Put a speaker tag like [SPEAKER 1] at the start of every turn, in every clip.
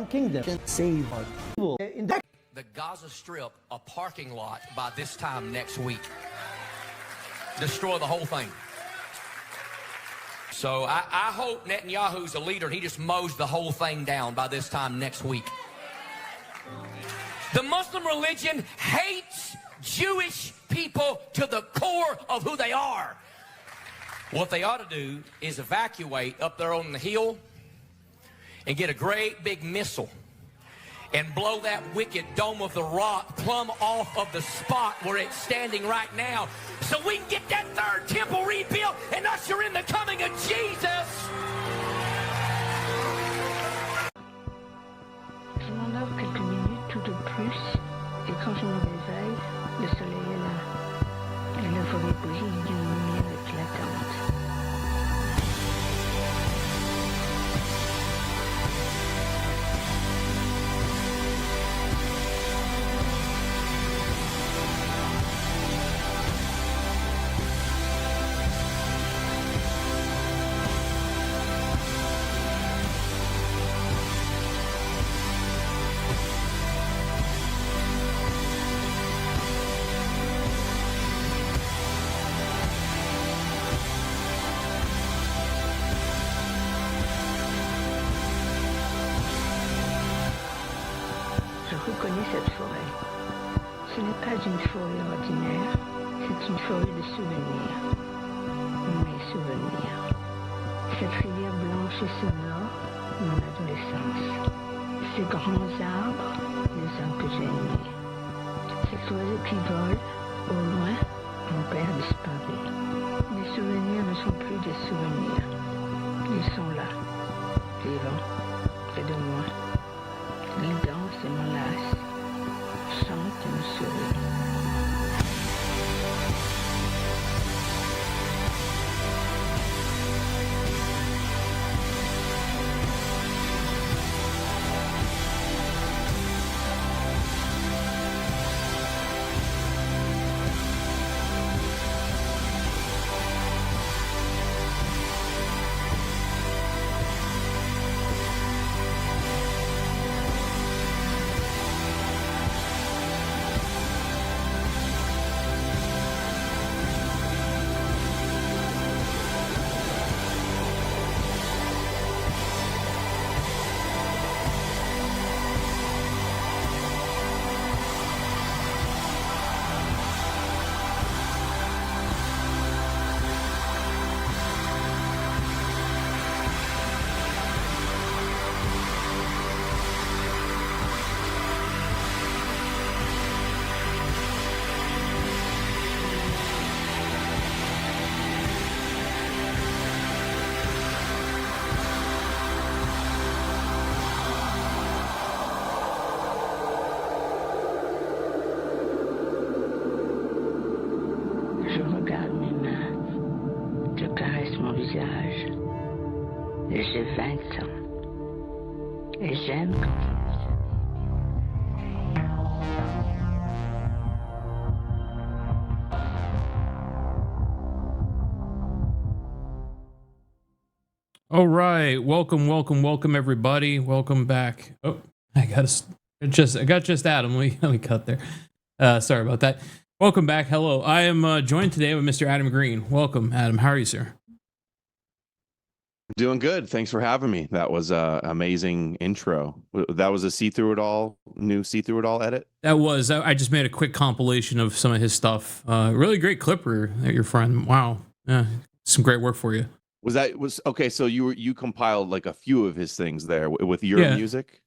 [SPEAKER 1] kingdom can save our people.
[SPEAKER 2] The Gaza Strip a parking lot by this time next week. Destroy the whole thing. So I hope Netanyahu's a leader and he just mows the whole thing down by this time next week. The Muslim religion hates Jewish people to the core of who they are. What they ought to do is evacuate up there on the hill and get a great big missile and blow that wicked Dome of the Rock plumb off of the spot where it's standing right now so we can get that third temple rebuilt and usher in the coming of Jesus.
[SPEAKER 3] Je m'en lave quelques minutes tout de plus et quand je me réveille, le soleil est là et la forêt brille d'une lumière éclatante. Je reconnais cette forêt. Ce n'est pas une forêt ordinaire, c'est une forêt de souvenirs. Mes souvenirs. Cette rivière blanche et sonore, mon adolescence. Ces grands arbres, les hommes que j'ai aimés. Ces oiseaux qui volent, au loin, mon père disparu. Mes souvenirs ne sont plus des souvenirs. Ils sont là, vivants, près de moi. Ils dansent et m'enlacent, chantent et me sourient. Je regarde mes mains, je caresse mon visage. J'ai 20 ans et j'aime quand il me sourit.
[SPEAKER 4] All right, welcome everybody. Welcome back. Oh, I got just Adam. Let me cut there. Sorry about that. Welcome back. Hello. I am joined today with Mr. Adam Green. Welcome, Adam. How are you, sir?
[SPEAKER 5] Doing good. Thanks for having me. That was a amazing intro. That was a new See Through It All edit.
[SPEAKER 4] That was. I just made a quick compilation of some of his stuff. Really great clipper, your friend. Wow. Yeah, some great work for you.
[SPEAKER 5] Was okay? So you compiled like a few of his things there with your music.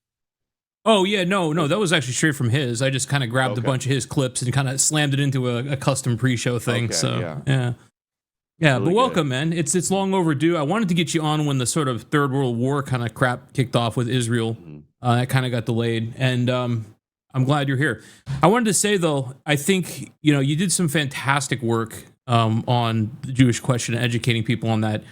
[SPEAKER 4] Oh yeah, no, that was actually straight from his. I just kind of grabbed a bunch of his clips and kind of slammed it into a custom pre-show thing.
[SPEAKER 5] Okay,
[SPEAKER 4] so
[SPEAKER 5] yeah.
[SPEAKER 4] Really but welcome, man. It's long overdue. I wanted to get you on when the sort of Third World War kind of crap kicked off with Israel. That kind of got delayed, and I'm glad you're here. I wanted to say though, I think you did some fantastic work on the Jewish question and educating people on that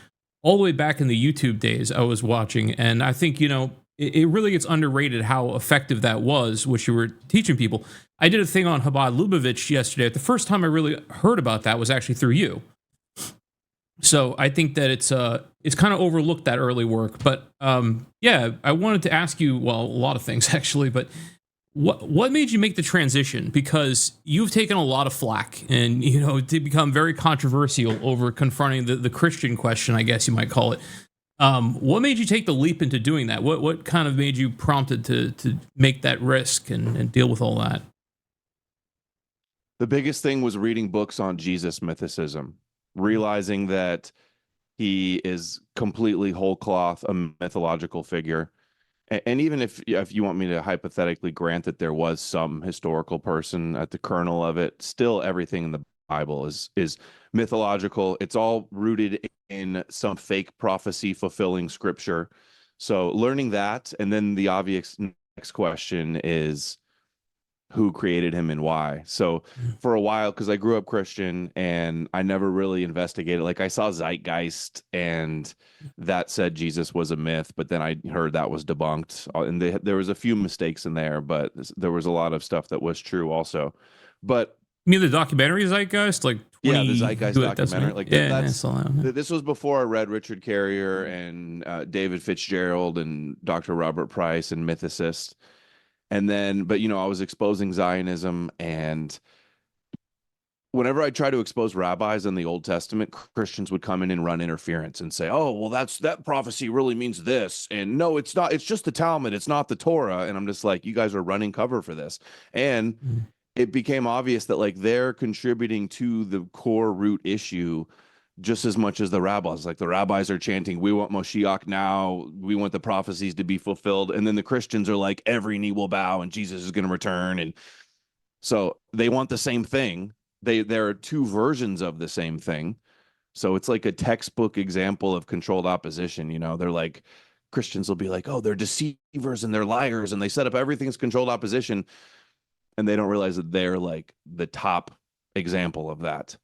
[SPEAKER 4] all the way back in the YouTube days I was watching, and I think it really gets underrated how effective that was, which you were teaching people. I did a thing on Chabad Lubavitch yesterday. The first time I really heard about that was actually through you. So I think that it's kind of overlooked, that early work. But yeah, I wanted to ask you, well, a lot of things actually, but what made you make the transition? Because you've taken a lot of flack, and to become very controversial over confronting the Christian question, I guess you might call it. What made you take the leap into doing that? What kind of made you prompted to make that risk and deal with all that?
[SPEAKER 5] The biggest thing was reading books on Jesus mythicism, realizing that he is completely whole cloth, a mythological figure. And even if you want me to hypothetically grant that there was some historical person at the kernel of it, still everything in the Bible is mythological. It's all rooted in some fake prophecy fulfilling scripture. So learning that, and then the obvious next question is, who created him and why? So for a while, because I grew up Christian and I never really investigated, like I saw Zeitgeist and that said Jesus was a myth, but then I heard that was debunked, and there was a few mistakes in there, but there was a lot of stuff that was true also. But
[SPEAKER 4] you mean the documentary Zeitgeist, like 20,
[SPEAKER 5] yeah, the Zeitgeist documentary, like this was before I read Richard Carrier and David Fitzgerald and Dr. Robert Price and mythicists. And then, but I was exposing Zionism, and whenever I try to expose rabbis in the Old Testament, Christians would come in and run interference and say, "Oh, well, that prophecy really means this," and no, it's not. It's just the Talmud. It's not the Torah. And I'm just like, you guys are running cover for this, and it became obvious that like they're contributing to the core root issue just as much as the rabbis. Like the rabbis are chanting, "We want Moshiach now. We want the prophecies to be fulfilled." And then the Christians are like, "Every knee will bow and Jesus is going to return." And so they want the same thing. There are two versions of the same thing. So it's like a textbook example of controlled opposition. They're like, Christians will be like, "Oh, they're deceivers and they're liars and they set up everything as controlled opposition." And they don't realize that they're like the top example of that.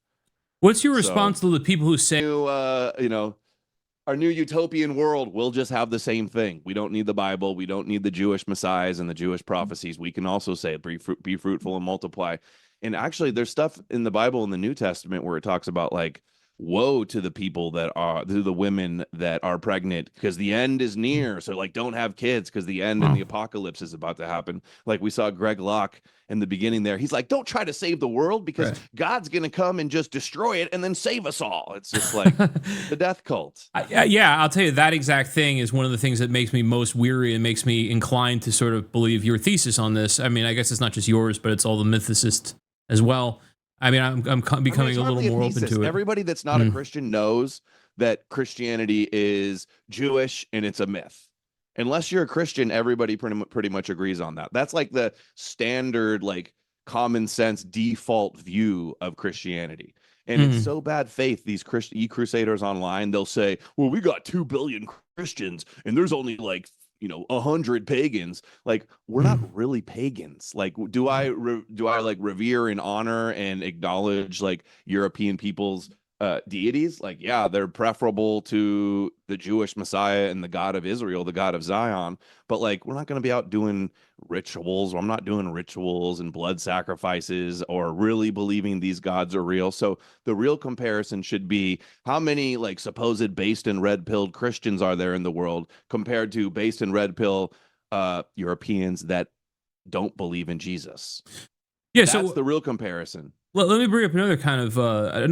[SPEAKER 4] What's your response to the people who say,
[SPEAKER 5] our new utopian world will just have the same thing. We don't need the Bible. We don't need the Jewish messiahs and the Jewish prophecies. We can also say, be fruitful and multiply. And actually, there's stuff in the Bible in the New Testament where it talks about like, woe to the people to the women that are pregnant because the end is near. So like, don't have kids because the end and the apocalypse is about to happen. Like we saw Greg Locke in the beginning there. He's like, don't try to save the world because God's going to come and just destroy it and then save us all. It's just like the death cult.
[SPEAKER 4] Yeah, I'll tell you, that exact thing is one of the things that makes me most weary and makes me inclined to sort of believe your thesis on this. I mean, I guess it's not just yours, but it's all the mythicists as well. I mean, I'm becoming a little more open to it.
[SPEAKER 5] Everybody that's not a Christian knows that Christianity is Jewish and it's a myth. Unless you're a Christian, everybody pretty much agrees on that. That's like the standard, like common sense default view of Christianity. And it's so bad faith. These e-crusaders online, they'll say, "Well, we got 2 billion Christians and there's only like 100 pagans." Like, we're not really pagans. Like, do I like revere and honor and acknowledge like European people's deities? Like, yeah, they're preferable to the Jewish Messiah and the God of Israel, the God of Zion. But like, we're not going to be out doing rituals. I'm not doing rituals and blood sacrifices or really believing these gods are real. So the real comparison should be, how many like supposed based and red-pilled Christians are there in the world compared to based and red-pill Europeans that don't believe in Jesus?
[SPEAKER 4] Yeah,
[SPEAKER 5] that's the real comparison.
[SPEAKER 4] Let me bring up another kind of,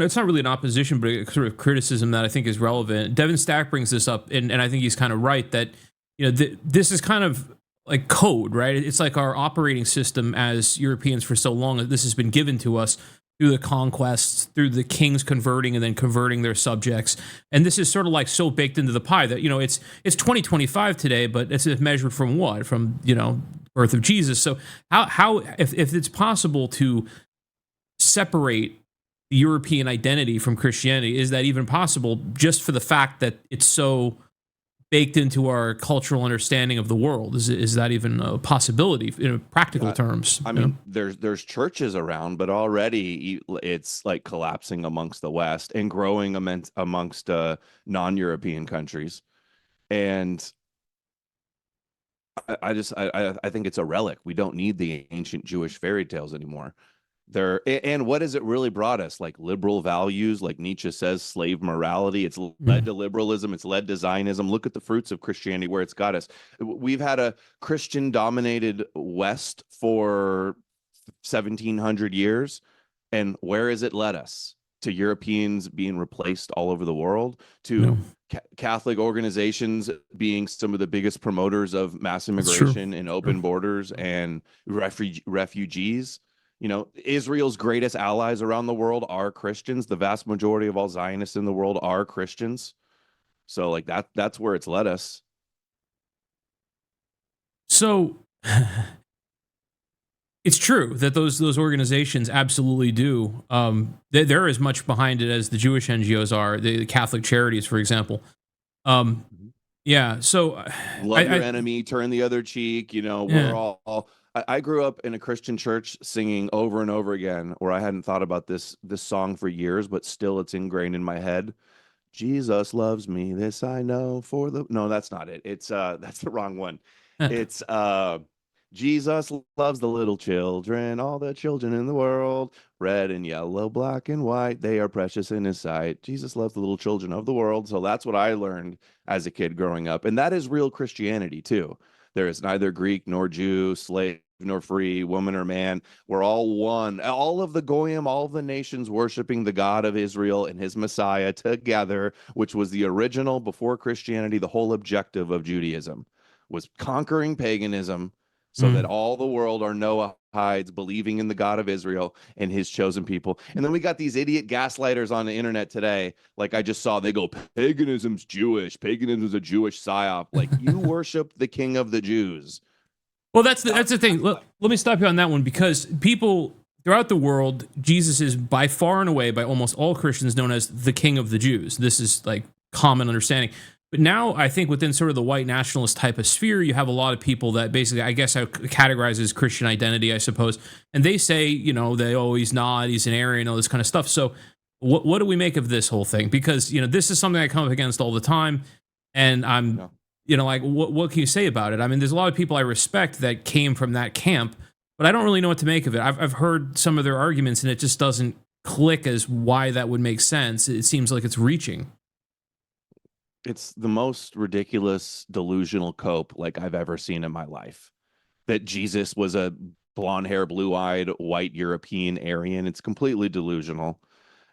[SPEAKER 4] it's not really an opposition, but a sort of criticism that I think is relevant. Devin Stack brings this up, and I think he's kind of right that, this is kind of like code, right? It's like our operating system as Europeans for so long. This has been given to us through the conquests, through the kings converting and then converting their subjects. And this is sort of like so baked into the pie that, it's 2025 today, but it's measured from what? From, birth of Jesus. So how if it's possible to separate the European identity from Christianity, is that even possible, just for the fact that it's so baked into our cultural understanding of the world? Is that even a possibility in practical terms?
[SPEAKER 5] I mean, there's churches around, but already it's like collapsing amongst the West and growing amongst non-European countries. And I think it's a relic. We don't need the ancient Jewish fairy tales anymore. And what has it really brought us? Like liberal values, like Nietzsche says, slave morality. It's led to liberalism. It's led to Zionism. Look at the fruits of Christianity, where it's got us. We've had a Christian-dominated West for 1,700 years. And where has it led us? To Europeans being replaced all over the world, to Catholic organizations being some of the biggest promoters of mass immigration and open borders and refugees. You know, Israel's greatest allies around the world are Christians. The vast majority of all Zionists in the world are Christians. So like that's where it's led us.
[SPEAKER 4] So it's true that those organizations absolutely do. They're as much behind it as the Jewish NGOs are, the Catholic Charities, for example. Yeah. So
[SPEAKER 5] love your enemy, turn the other cheek. You know, we're all. I grew up in a Christian church singing over and over again, where I hadn't thought about this song for years, but still it's ingrained in my head. Jesus loves me, this I know. No, that's not it. It's that's the wrong one. It's Jesus loves the little children, all the children in the world, red and yellow, black and white, they are precious in his sight. Jesus loves the little children of the world. So that's what I learned as a kid growing up. And that is real Christianity too. There is neither Greek nor Jew, slave nor free, woman or man. We're all one. All of the Goyim, all of the nations worshiping the God of Israel and his Messiah together, which was the original, before Christianity, the whole objective of Judaism was conquering paganism, so that all the world are Noahides, believing in the God of Israel and his chosen people. And then we got these idiot gaslighters on the internet today. Like I just saw, they go, paganism's Jewish. Paganism's a Jewish psyop. Like, you worship the King of the Jews.
[SPEAKER 4] Well, that's the thing. Let me stop you on that one, because people throughout the world, Jesus is by far and away, by almost all Christians, known as the King of the Jews. This is like common understanding. But now I think within sort of the white nationalist type of sphere, you have a lot of people that basically, I guess I categorize as Christian identity, I suppose. And they say, you know, he's not, he's an Aryan, all this kind of stuff. So what do we make of this whole thing? Because, you know, this is something I come up against all the time. And I'm, you know, like, what can you say about it? I mean, there's a lot of people I respect that came from that camp, but I don't really know what to make of it. I've heard some of their arguments and it just doesn't click as why that would make sense. It seems like it's reaching.
[SPEAKER 5] It's the most ridiculous delusional cope like I've ever seen in my life. That Jesus was a blonde hair, blue eyed, white European Aryan. It's completely delusional.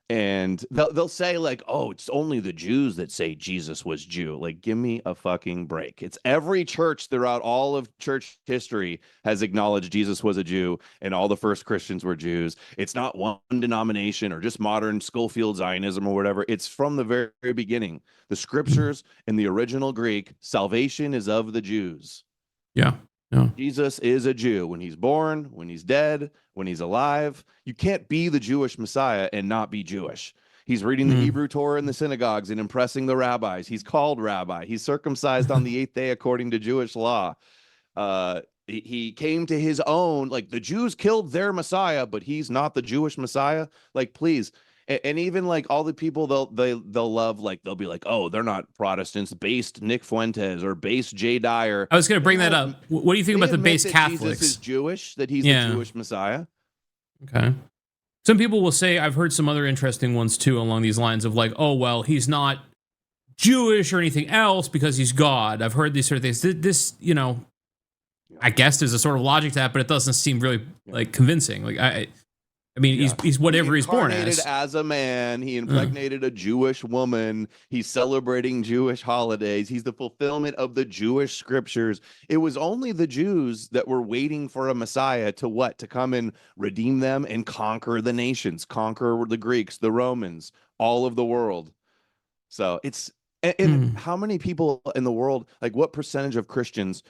[SPEAKER 5] And they'll say like, oh, it's only the Jews that say Jesus was Jew. Like, give me a fucking break. It's every church throughout all of church history has acknowledged Jesus was a Jew and all the first Christians were Jews. It's not one denomination or just modern Schofield Zionism or whatever. It's from the very, very beginning. The scriptures in the original Greek, salvation is of the Jews.
[SPEAKER 4] Yeah.
[SPEAKER 5] Jesus is a Jew when he's born, when he's dead, when he's alive. You can't be the Jewish Messiah and not be Jewish. He's reading the Hebrew Torah in the synagogues and impressing the rabbis. He's called rabbi. He's circumcised on the 8th day according to Jewish law. He came to his own. Like, the Jews killed their Messiah, but he's not the Jewish Messiah. Like, please. And even like all the people they'll love, like they'll be like, oh, they're not Protestants, based Nick Fuentes or based Jay Dyer.
[SPEAKER 4] I was going to bring that up. What do you think about the base Catholics?
[SPEAKER 5] Jesus is Jewish, that he's the Jewish Messiah.
[SPEAKER 4] Okay. Some people will say, I've heard some other interesting ones too along these lines of like, oh, well, he's not Jewish or anything else because he's God. I've heard these sort of things. This, you know, I guess there's a sort of logic to that, but it doesn't seem really like convincing. Like I mean, he's whatever he's born
[SPEAKER 5] as a man. He impregnated a Jewish woman. He's celebrating Jewish holidays. He's the fulfillment of the Jewish scriptures. It was only the Jews that were waiting for a Messiah to come and redeem them and conquer the nations, conquer the Greeks, the Romans, all of the world. So it's, and how many people in the world, like what percentage of Christians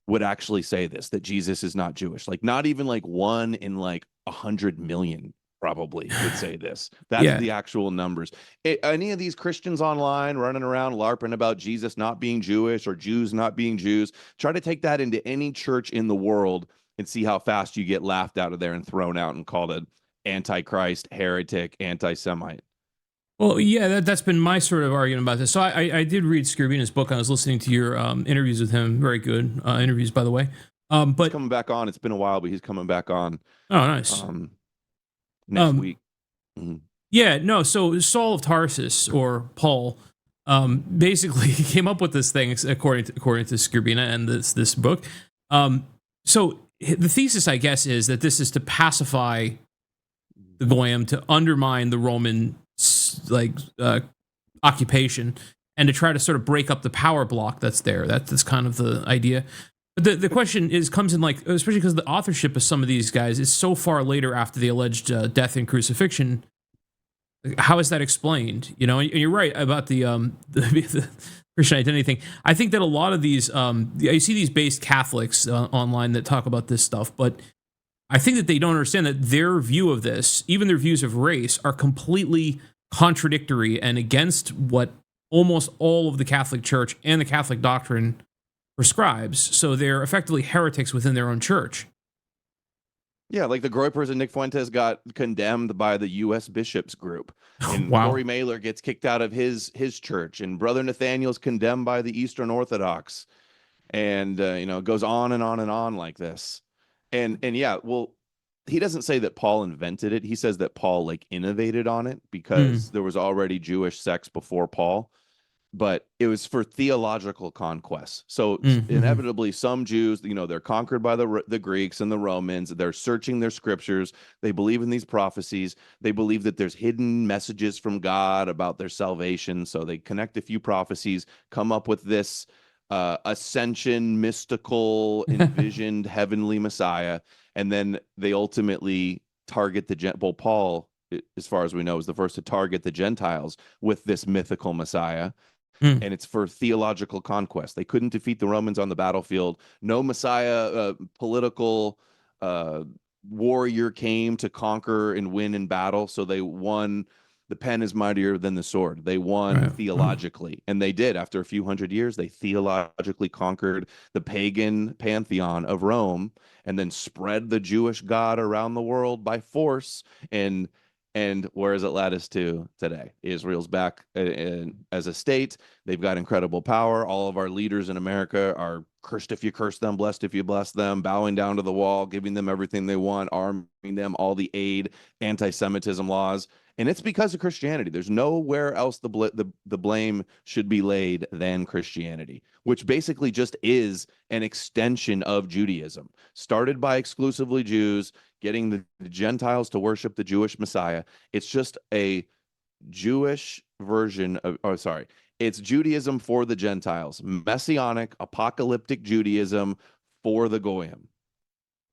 [SPEAKER 5] would actually say this, that Jesus is not Jewish? Like not even like 1 in like 100 million probably would say this. That's the actual numbers. Any of these Christians online running around LARPing about Jesus not being Jewish or Jews not being Jews, try to take that into any church in the world and see how fast you get laughed out of there and thrown out and called an antichrist, heretic, anti-Semite.
[SPEAKER 4] Well, yeah, that's been my sort of argument about this. So I did read Scribina's book. I was listening to your interviews with him. Very good interviews, by the way. But
[SPEAKER 5] he's coming back on. It's been a while, but he's coming back on.
[SPEAKER 4] Oh, nice.
[SPEAKER 5] next week. Mm-hmm.
[SPEAKER 4] Yeah, no. So Saul of Tarsus, or Paul, basically came up with this thing according to Scribina and this book. So the thesis, I guess, is that this is to pacify the Goyim, to undermine the Roman occupation, and to try to sort of break up the power block that's there. That's kind of the idea. But the question comes in, like, especially because the authorship of some of these guys is so far later after the alleged death and crucifixion. How is that explained? You know, and you're right about the Christian identity thing. I think that a lot of these, I see these based Catholics online that talk about this stuff, but I think that they don't understand that their view of this, even their views of race, are completely contradictory and against what almost all of the Catholic Church and the Catholic doctrine prescribes. So they're effectively heretics within their own church.
[SPEAKER 5] Yeah, like the Groypers and Nick Fuentes got condemned by the U.S. Bishops Group, and
[SPEAKER 4] Wow.
[SPEAKER 5] Corey Mailer gets kicked out of his church, and Brother Nathaniel's condemned by the Eastern Orthodox, and it goes on and on and on like this, and yeah, well, he doesn't say that Paul invented it. He says that Paul innovated on it because there was already Jewish sects before Paul. But it was for theological conquest. So inevitably, some Jews, they're conquered by the Greeks and the Romans. They're searching their scriptures. They believe in these prophecies. They believe that there's hidden messages from God about their salvation. So they connect a few prophecies, come up with this ascension, mystical, envisioned heavenly Messiah. And then they ultimately target Paul, as far as we know, is the first to target the Gentiles with this mythical Messiah. And it's for theological conquest. They couldn't defeat the Romans on the battlefield. No Messiah, political warrior came to conquer and win in battle. So they won. The pen is mightier than the sword. They won theologically. And they did. After a few hundred years, they theologically conquered the pagan pantheon of Rome and then spread the Jewish God around the world by force. And where has it led us to today? Israel's back as a state. They've got incredible power. All of our leaders in America are cursed if you curse them, blessed if you bless them, bowing down to the wall, giving them everything they want, arming them, all the aid, anti-Semitism laws. And it's because of Christianity. There's nowhere else the blame should be laid than Christianity, which basically just is an extension of Judaism, started by exclusively Jews, getting the Gentiles to worship the Jewish Messiah. It's just a Jewish version of, it's Judaism for the Gentiles, Messianic, apocalyptic Judaism for the Goyim.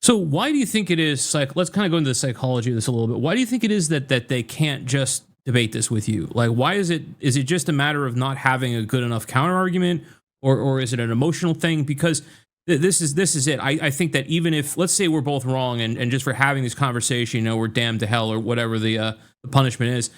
[SPEAKER 4] So why do you think it is, let's kind of go into the psychology of this a little bit. Why do you think it is that they can't just debate this with you? Like, why is it just a matter of not having a good enough counter argument, or is it an emotional thing? Because this is it. I think that even if, let's say we're both wrong, and just for having this conversation, we're damned to hell or whatever the punishment is.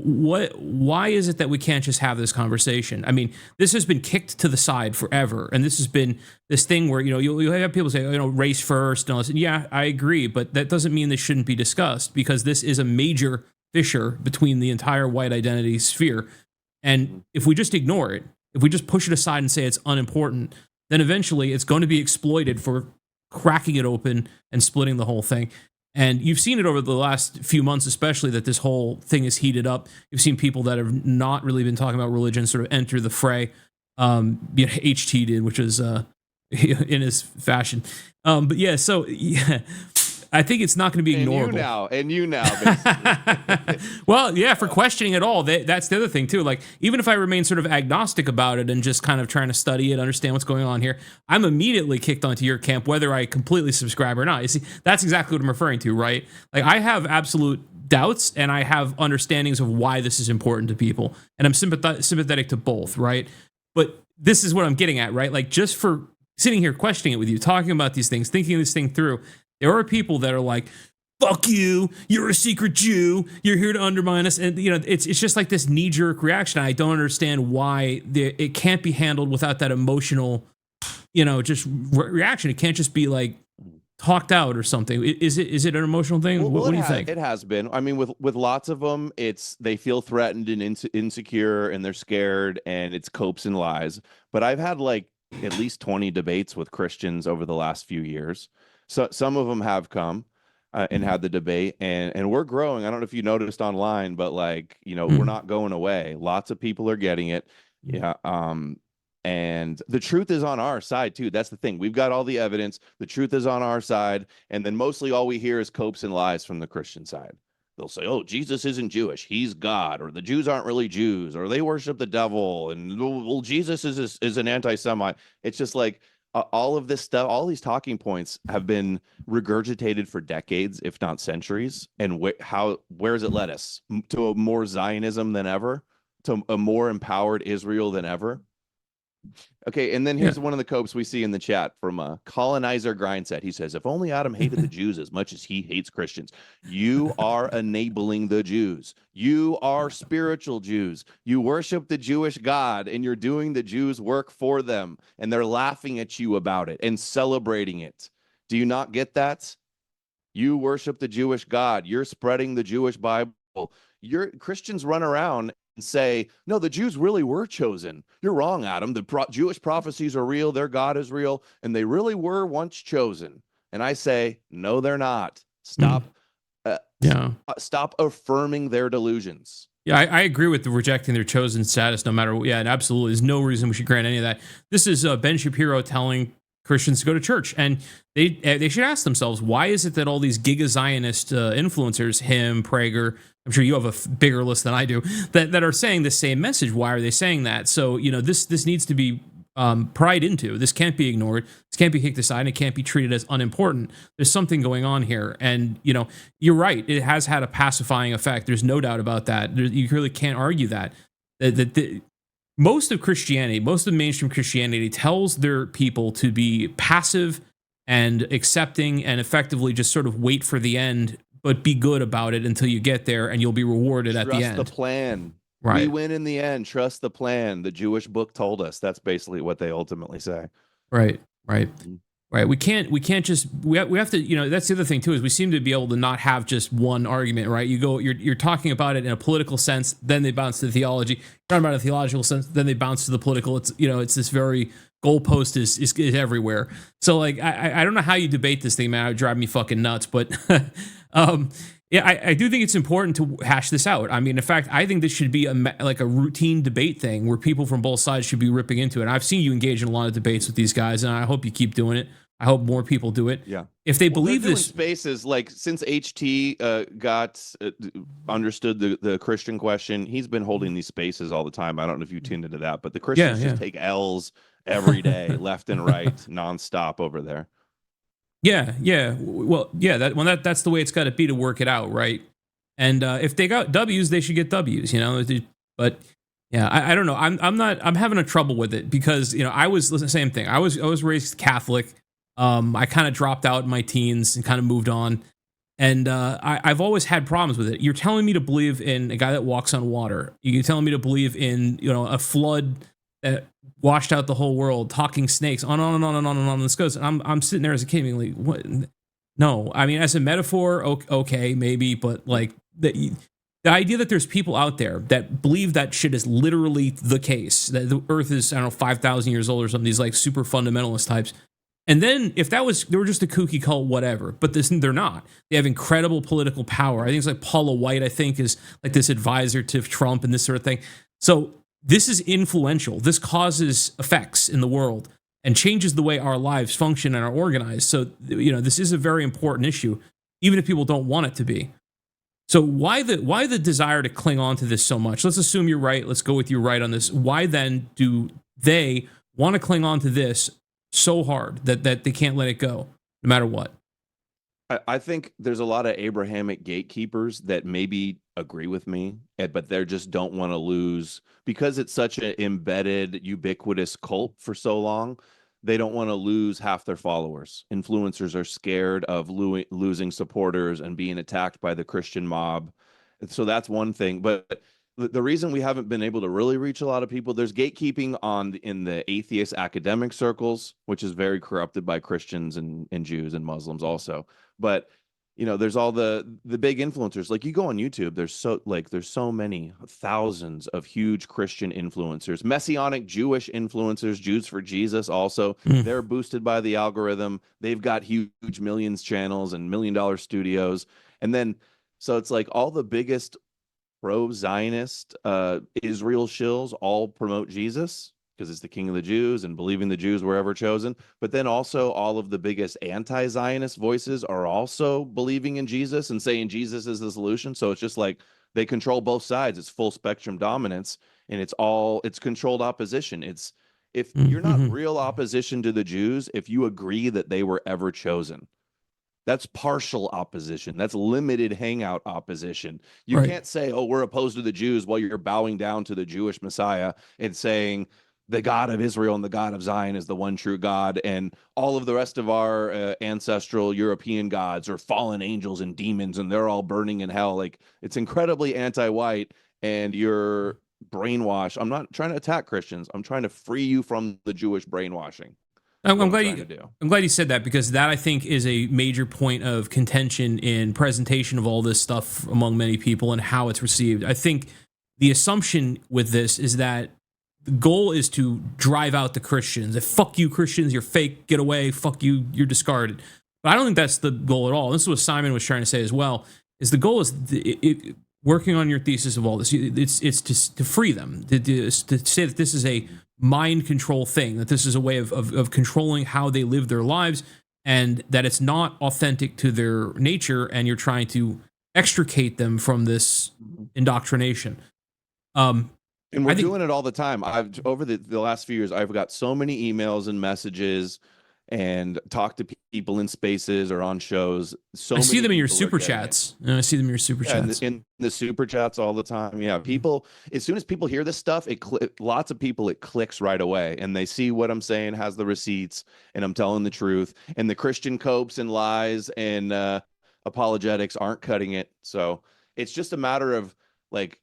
[SPEAKER 4] Why is it that we can't just have this conversation? I mean, this has been kicked to the side forever, and this has been this thing where you'll have people say, race first and all this. And yeah, I agree, but that doesn't mean this shouldn't be discussed, because this is a major fissure between the entire white identity sphere. And if we just ignore it, if we just push it aside and say it's unimportant, then eventually it's going to be exploited for cracking it open and splitting the whole thing. And you've seen it over the last few months, especially, that this whole thing is heated up. You've seen people that have not really been talking about religion sort of enter the fray. HT did, which is in his fashion. But yeah, so yeah, I think it's not going to be ignorable.
[SPEAKER 5] And you now, basically.
[SPEAKER 4] Well, yeah, for questioning it all, that's the other thing too. Like, even if I remain sort of agnostic about it and just kind of trying to study it, understand what's going on here, I'm immediately kicked onto your camp, whether I completely subscribe or not. You see, that's exactly what I'm referring to, right? Like, I have absolute doubts and I have understandings of why this is important to people, and I'm sympathetic to both, right? But this is what I'm getting at, right? Like, just for sitting here questioning it with you, talking about these things, thinking this thing through, there are people that are like, fuck you, you're a secret Jew, you're here to undermine us. And, it's just like this knee-jerk reaction. I don't understand why it can't be handled without that emotional, just reaction. It can't just be like talked out or something. Is it an emotional thing?
[SPEAKER 5] Well,
[SPEAKER 4] what do you think?
[SPEAKER 5] It has been. I mean, with lots of them, they feel threatened and insecure, and they're scared, and it's copes and lies. But I've had at least 20 debates with Christians over the last few years. So some of them have come. and had the debate, and we're growing. I don't know if you noticed online, but like, we're not going away. Lots of people are getting it. Yeah. And the truth is on our side too. That's the thing. We've got all the evidence. The truth is on our side. And then mostly all we hear is copes and lies from the Christian side. They'll say, oh, Jesus isn't Jewish. He's God. Or the Jews aren't really Jews. Or they worship the devil. And well, Jesus is an anti-Semite. It's just like all of this stuff, all these talking points have been regurgitated for decades, if not centuries. And where has it led us? To a more Zionism than ever? To a more empowered Israel than ever? Okay, and then here's one of the copes we see in the chat from Colonizer Grindset. He says, if only Adam hated the Jews as much as he hates Christians. You are enabling the Jews. You are spiritual Jews. You worship the Jewish God, and you're doing the Jews' work for them, and they're laughing at you about it and celebrating it. Do you not get that? You worship the Jewish God. You're spreading the Jewish Bible. Christians run around say, no, the Jews really were chosen. You're wrong, Adam. The Jewish prophecies are real. Their God is real. And they really were once chosen. And I say, no, they're not. Stop. Stop affirming their delusions.
[SPEAKER 4] Yeah, I agree with the rejecting their chosen status no matter what. Yeah, and absolutely. There's no reason we should grant any of that. This is Ben Shapiro telling Christians to go to church. And they should ask themselves, why is it that all these Giga-Zionist influencers, him, Prager, I'm sure you have a bigger list than I do, that are saying the same message? Why are they saying that? So, this needs to be pried into. This can't be ignored. This can't be kicked aside. And it can't be treated as unimportant. There's something going on here. And, you're right. It has had a pacifying effect. There's no doubt about that. You really can't argue that. Most of Christianity, most of mainstream Christianity tells their people to be passive and accepting and effectively just sort of wait for the end, but be good about it until you get there and you'll be rewarded at the end.
[SPEAKER 5] Trust the plan.
[SPEAKER 4] Right.
[SPEAKER 5] We win in the end. Trust the plan. The Jewish book told us. That's basically what they ultimately say.
[SPEAKER 4] Right. We can't just, we have to, that's the other thing too, is we seem to be able to not have just one argument, right? You're talking about it in a political sense, then they bounce to the theology. You're talking about a theological sense, then they bounce to the political. It's, it's this very goalpost is everywhere. So like, I don't know how you debate this thing, man. It would drive me fucking nuts, but, yeah, I do think it's important to hash this out. I mean, in fact, I think this should be a routine debate thing where people from both sides should be ripping into it. And I've seen you engage in a lot of debates with these guys, and I hope you keep doing it. I hope more people do it.
[SPEAKER 5] Yeah.
[SPEAKER 4] If they believe
[SPEAKER 5] doing
[SPEAKER 4] this,
[SPEAKER 5] spaces like since HT understood the Christian question, he's been holding these spaces all the time. I don't know if you tuned into that, but the Christians just take L's every day, left and right, nonstop over there.
[SPEAKER 4] Yeah. Well, yeah. That's the way it's got to be to work it out, right? And if they got W's, they should get W's, But yeah, I don't know. I'm having a trouble with it because I was the same thing. I was raised Catholic. I kind of dropped out in my teens and kind of moved on, and I've always had problems with it. You're telling me to believe in a guy that walks on water. You're telling me to believe in a flood that washed out the whole world, talking snakes, on and on and on and on. This goes. And I'm sitting there as a kid being like, what? No, I mean, as a metaphor, okay, maybe, but like the idea that there's people out there that believe that shit is literally the case, that the Earth is, 5,000 years old or something, these like super fundamentalist types. And then if they were just a kooky cult, whatever, but they're not. They have incredible political power. I think it's like Paula White, I think, is like this advisor to Trump and this sort of thing. So this is influential. This causes effects in the world and changes the way our lives function and are organized. So, this is a very important issue, even if people don't want it to be. So why the desire to cling on to this so much? Let's assume you're right. Let's go with you right on this. Why then do they want to cling on to this so hard that they can't let it go, no matter what?
[SPEAKER 5] I think there's a lot of Abrahamic gatekeepers that maybe agree with me, but they just don't want to lose because it's such an embedded, ubiquitous cult for so long. They don't want to lose half their followers. Influencers are scared of losing supporters and being attacked by the Christian mob. So that's one thing. But the reason we haven't been able to really reach a lot of people, there's gatekeeping in the atheist academic circles, which is very corrupted by Christians and Jews and Muslims also. But there's all the big influencers. Like you go on YouTube, there's so many thousands of huge Christian influencers, Messianic Jewish influencers, Jews for Jesus also. They're boosted by the algorithm. They've got huge millions channels and $1 million studios. And then so it's like all the biggest pro-Zionist Israel shills all promote Jesus because it's the king of the Jews and believing the Jews were ever chosen. But then also all of the biggest anti-Zionist voices are also believing in Jesus and saying Jesus is the solution. So it's just like they control both sides. It's full spectrum dominance, and it's controlled opposition. If you're not real opposition to the Jews, if you agree that they were ever chosen, that's partial opposition. That's limited hangout opposition. You can't say, oh, we're opposed to the Jews while you're bowing down to the Jewish Messiah and saying the God of Israel and the God of Zion is the one true God, and all of the rest of our ancestral European gods are fallen angels and demons, and they're all burning in hell. Like, it's incredibly anti-white, and you're brainwashed. I'm not trying to attack Christians. I'm trying to free you from the Jewish brainwashing. I'm
[SPEAKER 4] glad you said that, because that, I think, is a major point of contention in presentation of all this stuff among many people and how it's received. I think the assumption with this is that the goal is to drive out the Christians. If fuck you Christians, you're fake, get away, fuck you, you're discarded. But I don't think that's the goal at all. This is what Simon was trying to say as well, is the goal is working on your thesis of all this. It's to free them, to say that this is a mind control thing, that this is a way of controlling how they live their lives, and that it's not authentic to their nature, and you're trying to extricate them from this indoctrination.
[SPEAKER 5] And we're doing it all the time. Over the last few years, I've got so many emails and messages and talked to people in spaces or on shows.
[SPEAKER 4] I see them in your super chats. I see them in your super chats.
[SPEAKER 5] In the super chats all the time. Yeah, people, as soon as people hear this stuff, lots of people, it clicks right away, and they see what I'm saying has the receipts, and I'm telling the truth, and the Christian copes and lies and apologetics aren't cutting it. So it's just a matter of, like,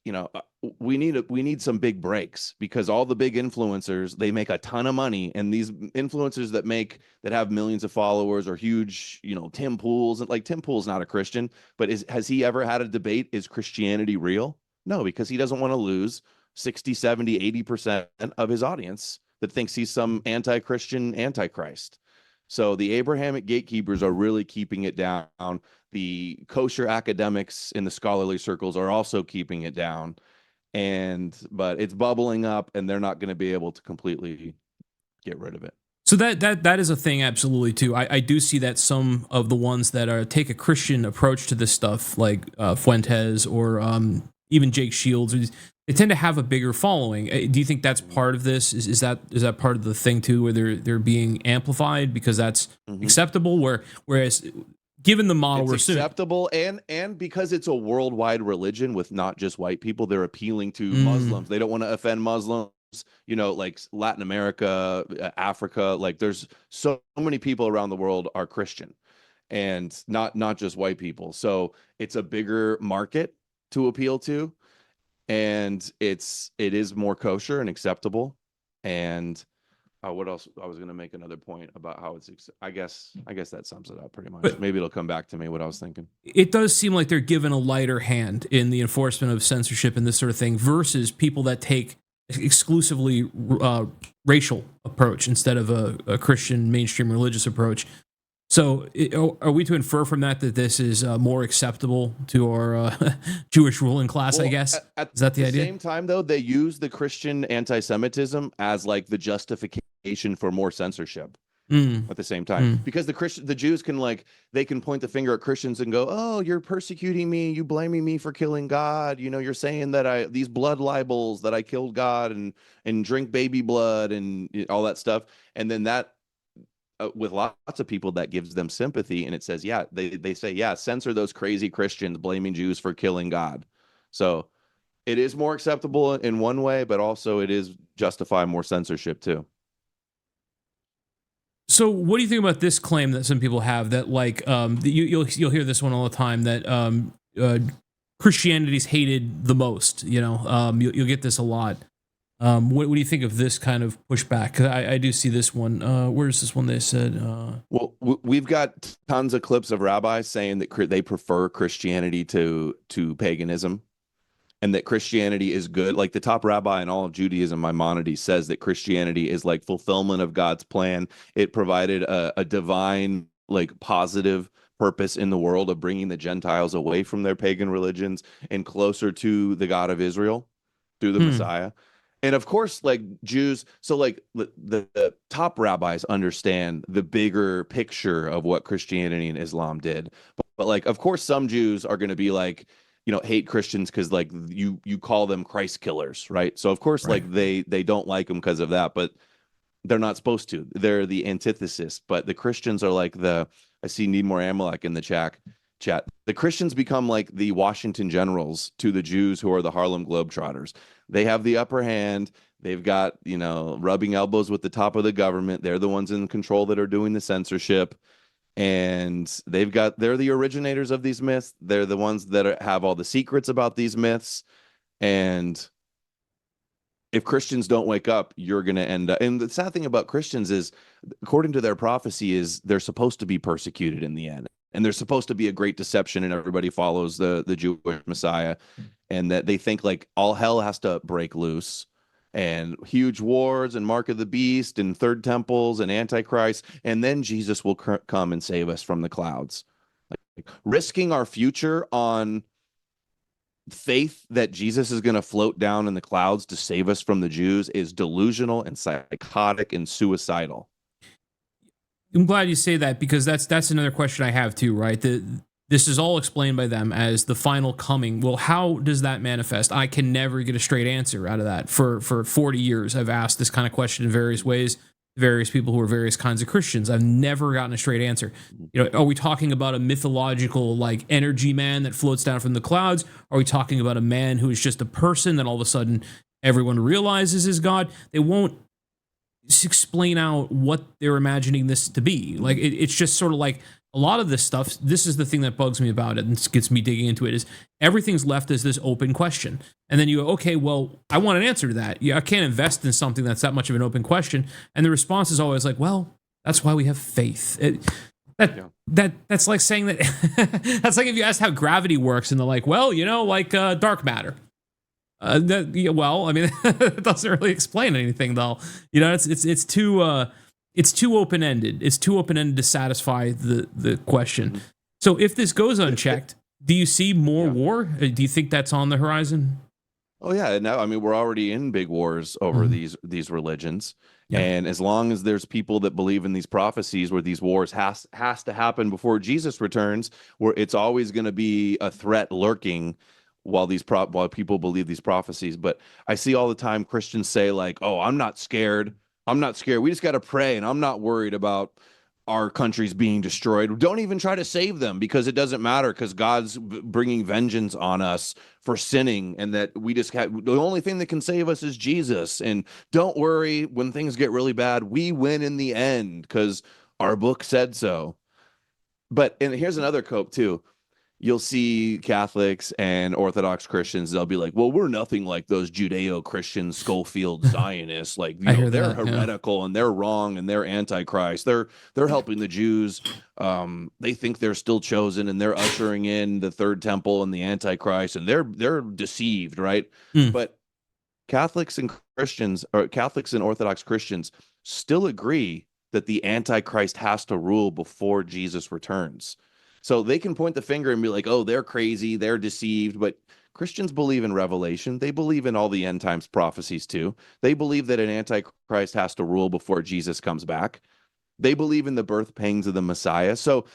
[SPEAKER 5] we need some big breaks, because all the big influencers, they make a ton of money, and these influencers that have millions of followers or huge, Tim Pool's, and like Tim Pool's not a Christian, but has he ever had a debate? Is Christianity real? No, because he doesn't want to lose 60, 70, 80% of his audience that thinks he's some anti-Christian antichrist. So the Abrahamic gatekeepers are really keeping it down. The kosher academics in the scholarly circles are also keeping it down. But it's bubbling up, and they're not going to be able to completely get rid of it.
[SPEAKER 4] So that is a thing, absolutely, too. I do see that some of the ones that take a Christian approach to this stuff, like Fuentes or even Jake Shields, they tend to have a bigger following. Do you think that's part of this? Is that part of the thing too, where they're being amplified because that's acceptable? Whereas given the model,
[SPEAKER 5] it's acceptable, and because it's a worldwide religion with not just white people, they're appealing to Muslims. They don't want to offend Muslims. Like Latin America, Africa. Like, there's so many people around the world are Christian, and not just white people. So it's a bigger market to appeal to. And it is more kosher and acceptable. And what else? I was going to make another point about how it's. I guess that sums it up pretty much. But maybe it'll come back to me what I was thinking.
[SPEAKER 4] It does seem like they're given a lighter hand in the enforcement of censorship and this sort of thing, versus people that take exclusively racial approach instead of a Christian mainstream religious approach. So are we to infer from that this is more acceptable to our Jewish ruling class, I guess? Is that the idea?
[SPEAKER 5] At the same time, though, they use the Christian anti-Semitism as like the justification for more censorship at the same time. Because the Jews can point the finger at Christians and go, oh, you're persecuting me. You blaming me for killing God. You're saying that these blood libels that I killed God and drink baby blood and all that stuff. And then that, with lots of people, that gives them sympathy, and it says, they say, censor those crazy Christians blaming Jews for killing God. So it is more acceptable in one way, but also it is justify more censorship too.
[SPEAKER 4] So what do you think about this claim that some people have that, like, you'll hear this one all the time, that Christianity's hated the most? You'll get this a lot. What do you think of this kind of pushback? 'Cause I do see this one. Where's this one? They said,
[SPEAKER 5] well, we've got tons of clips of rabbis saying that they prefer Christianity to paganism, and that Christianity is good. Like the top rabbi in all of Judaism, Maimonides, says that Christianity is like fulfillment of God's plan. It provided a divine, like positive purpose in the world of bringing the Gentiles away from their pagan religions and closer to the God of Israel through the Messiah. And of course, like Jews, so like the top rabbis understand the bigger picture of what Christianity and Islam did. But like, of course, some Jews are going to be like, hate Christians because like you call them Christ killers, right? So of course,
[SPEAKER 4] Right.
[SPEAKER 5] like they don't like them because of that, but they're not supposed to. They're the antithesis. But the Christians are like I see Need More Amalek in the chat. The Christians become like the Washington Generals to the Jews who are the Harlem Globetrotters. They have the upper hand. They've got, rubbing elbows with the top of the government. They're the ones in control that are doing the censorship. And they're the originators of these myths. They're the ones that have all the secrets about these myths. And if Christians don't wake up, you're going to end up. And the sad thing about Christians is, according to their prophecy, is they're supposed to be persecuted in the end. And there's supposed to be a great deception and everybody follows the Jewish Messiah, and that they think like all hell has to break loose and huge wars and mark of the beast and third temples and antichrist. And then Jesus will come and save us from the clouds. Like risking our future on faith that Jesus is going to float down in the clouds to save us from the Jews is delusional and psychotic and suicidal.
[SPEAKER 4] I'm glad you say that, because that's another question I have too, right? This is all explained by them as the final coming. Well, how does that manifest? I can never get a straight answer out of that. For 40 years, I've asked this kind of question in various ways, various people who are various kinds of Christians. I've never gotten a straight answer. Are we talking about a mythological like energy man that floats down from the clouds? Are we talking about a man who is just a person that all of a sudden everyone realizes is God? They won't explain out what they're imagining this to be. Like it's just sort of like a lot of this stuff. This is the thing that bugs me about it and gets me digging into it, is everything's left as this open question. And then you go, okay, well, I want an answer to that. Yeah, I can't invest in something that's that much of an open question. And the response is always like, well, that's why we have faith. That's like saying that that's like if you asked how gravity works and they're like, well, like dark matter. Well, I mean, it doesn't really explain anything, though. It's too open ended. It's too open ended to satisfy the question. Mm-hmm. So, if this goes unchecked, do you see more war? Do you think that's on the horizon?
[SPEAKER 5] Oh yeah, now I mean we're already in big wars over these religions, and as long as there's people that believe in these prophecies, where these wars has to happen before Jesus returns, where it's always going to be a threat lurking. While people believe these prophecies. But I see all the time Christians say like, oh, I'm not scared. We just got to pray. And I'm not worried about our countries being destroyed. Don't even try to save them, because it doesn't matter, because God's bringing vengeance on us for sinning. And that the only thing that can save us is Jesus. And don't worry, when things get really bad, we win in the end because our book said so. And here's another cope too. You'll see Catholics and Orthodox Christians, they'll be like, well, we're nothing like those Judeo-Christian Schofield Zionists. Like, they're heretical and they're wrong and they're antichrist. They're helping the Jews. They think they're still chosen and they're ushering in the third temple and the antichrist, and they're deceived, right? But Catholics and Orthodox Christians still agree that the antichrist has to rule before Jesus returns. So they can point the finger and be like, oh, they're crazy, they're deceived. But Christians believe in Revelation. They believe in all the end times prophecies too. They believe that an antichrist has to rule before Jesus comes back. They believe in the birth pangs of the Messiah. So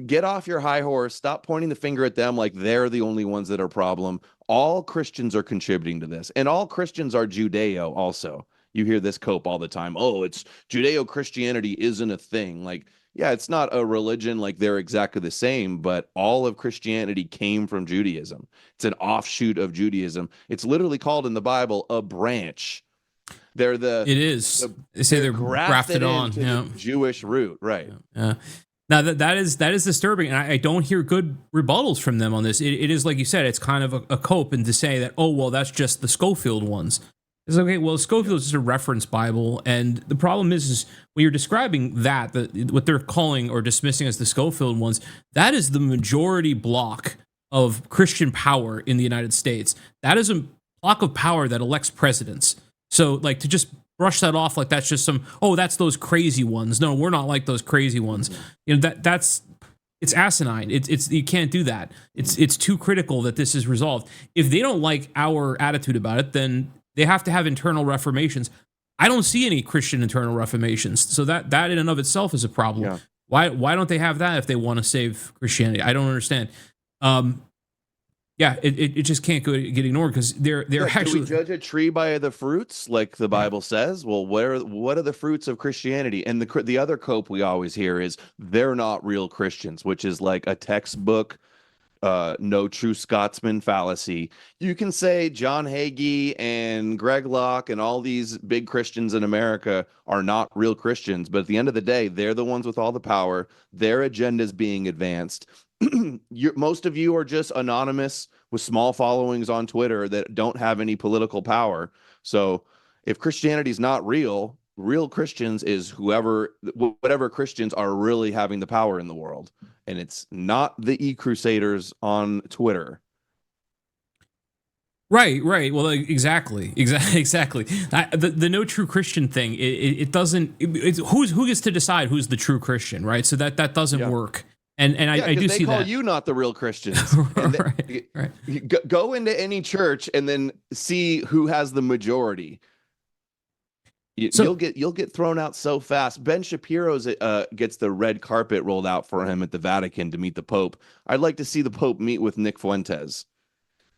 [SPEAKER 5] get off your high horse. Stop pointing the finger at them like they're the only ones that are a problem. All Christians are contributing to this. And all Christians are Judeo also. You hear this cope all the time. Oh, it's Judeo-Christianity isn't a thing. Like, yeah, it's not a religion, like they're exactly the same, but all of Christianity came from Judaism. It's an offshoot of Judaism. It's literally called in the Bible a branch. They say they're grafted on the Jewish root, right?
[SPEAKER 4] Yeah. Now that is disturbing, and I don't hear good rebuttals from them on this. It is like you said, it's kind of a cope, and to say that, oh well, that's just the Schofield ones. It's okay. Well, Scofield is just a reference Bible, and the problem is when you're describing that, what they're calling or dismissing as the Scofield ones, that is the majority block of Christian power in the United States. That is a block of power that elects presidents. So, like, to just brush that off like that's just that's those crazy ones. No, we're not like those crazy ones. You know, that's it's asinine. It's you can't do that. It's too critical that this is resolved. If they don't like our attitude about it, then they have to have internal reformations. I don't see any Christian internal reformations, so that in and of itself is a problem. Yeah. Why don't they have that if they want to save Christianity? I don't understand. It just can't get ignored because they're actually.
[SPEAKER 5] Do we judge a tree by the fruits, like the Bible says? Well, what are the fruits of Christianity? And the other cope we always hear is they're not real Christians, which is like a textbook. No true Scotsman fallacy. You can say John Hagee and Greg Locke and all these big Christians in America are not real Christians, but at the end of the day, they're the ones with all the power. Their agenda's being advanced. Most of you are just anonymous with small followings on Twitter that don't have any political power. So if Christianity is not real Christians is whatever Christians are really having the power in the world. And it's not the e-crusaders on Twitter.
[SPEAKER 4] Right. Well, exactly. The no true Christian thing. It doesn't. Who gets to decide who's the true Christian, right? So that doesn't work. And I do see that. They call
[SPEAKER 5] you not the real Christians. Right. Go into any church and then see who has the majority. You'll get thrown out so fast. Ben Shapiro's gets the red carpet rolled out for him at the Vatican to meet the Pope. I'd like to see the Pope meet with Nick Fuentes.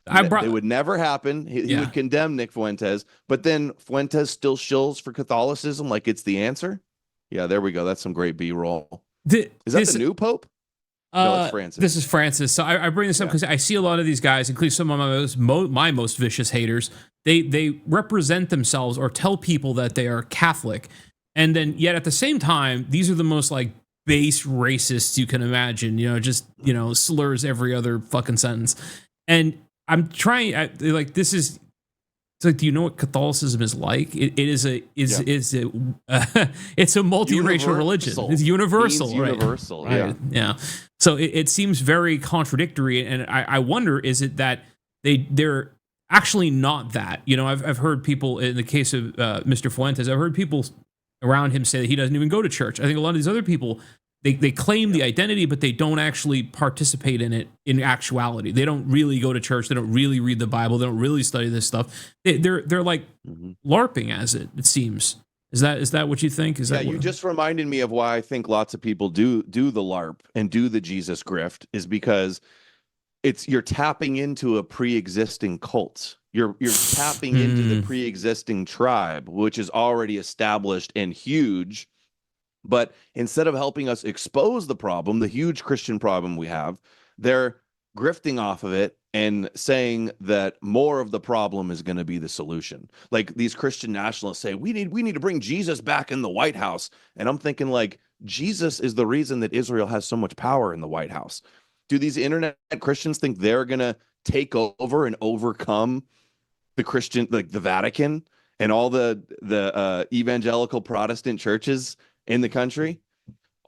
[SPEAKER 5] It would never happen. He would condemn Nick Fuentes, but then Fuentes still shills for Catholicism like it's the answer. Yeah, there we go. That's some great B-roll. Is that the new Pope? No, it's Francis.
[SPEAKER 4] This is Francis. So I bring this up because I see a lot of these guys, including some of my most vicious haters. They represent themselves or tell people that they are Catholic, and then yet at the same time, these are the most like base racists you can imagine. Slurs every other fucking sentence. And I'm trying this is. It's like, do you know what Catholicism is like? It's a multiracial religion. It's universal.
[SPEAKER 5] Universal, right?
[SPEAKER 4] Yeah. So it seems very contradictory, and I wonder, is it that they're actually not that? I've heard people in the case of Mr. Fuentes, I've heard people around him say that he doesn't even go to church. I think a lot of these other people, they claim the identity, but they don't actually participate in it in actuality. They don't really go to church. They don't really read the Bible. They don't really study this stuff. They're like LARPing as it seems. Is that what you think?
[SPEAKER 5] You just reminded me of why I think lots of people do the LARP and do the Jesus grift, is because you're tapping into a pre-existing cult. You're tapping into the pre-existing tribe, which is already established and huge. But instead of helping us expose the problem, the huge Christian problem we have, they're grifting off of it and saying that more of the problem is going to be the solution. Like these Christian nationalists say, we need to bring Jesus back in the White House. And I'm thinking, like, Jesus is the reason that Israel has so much power in the White House. Do these internet Christians think they're going to take over and overcome the Christian, like the Vatican and all the evangelical Protestant churches in the country?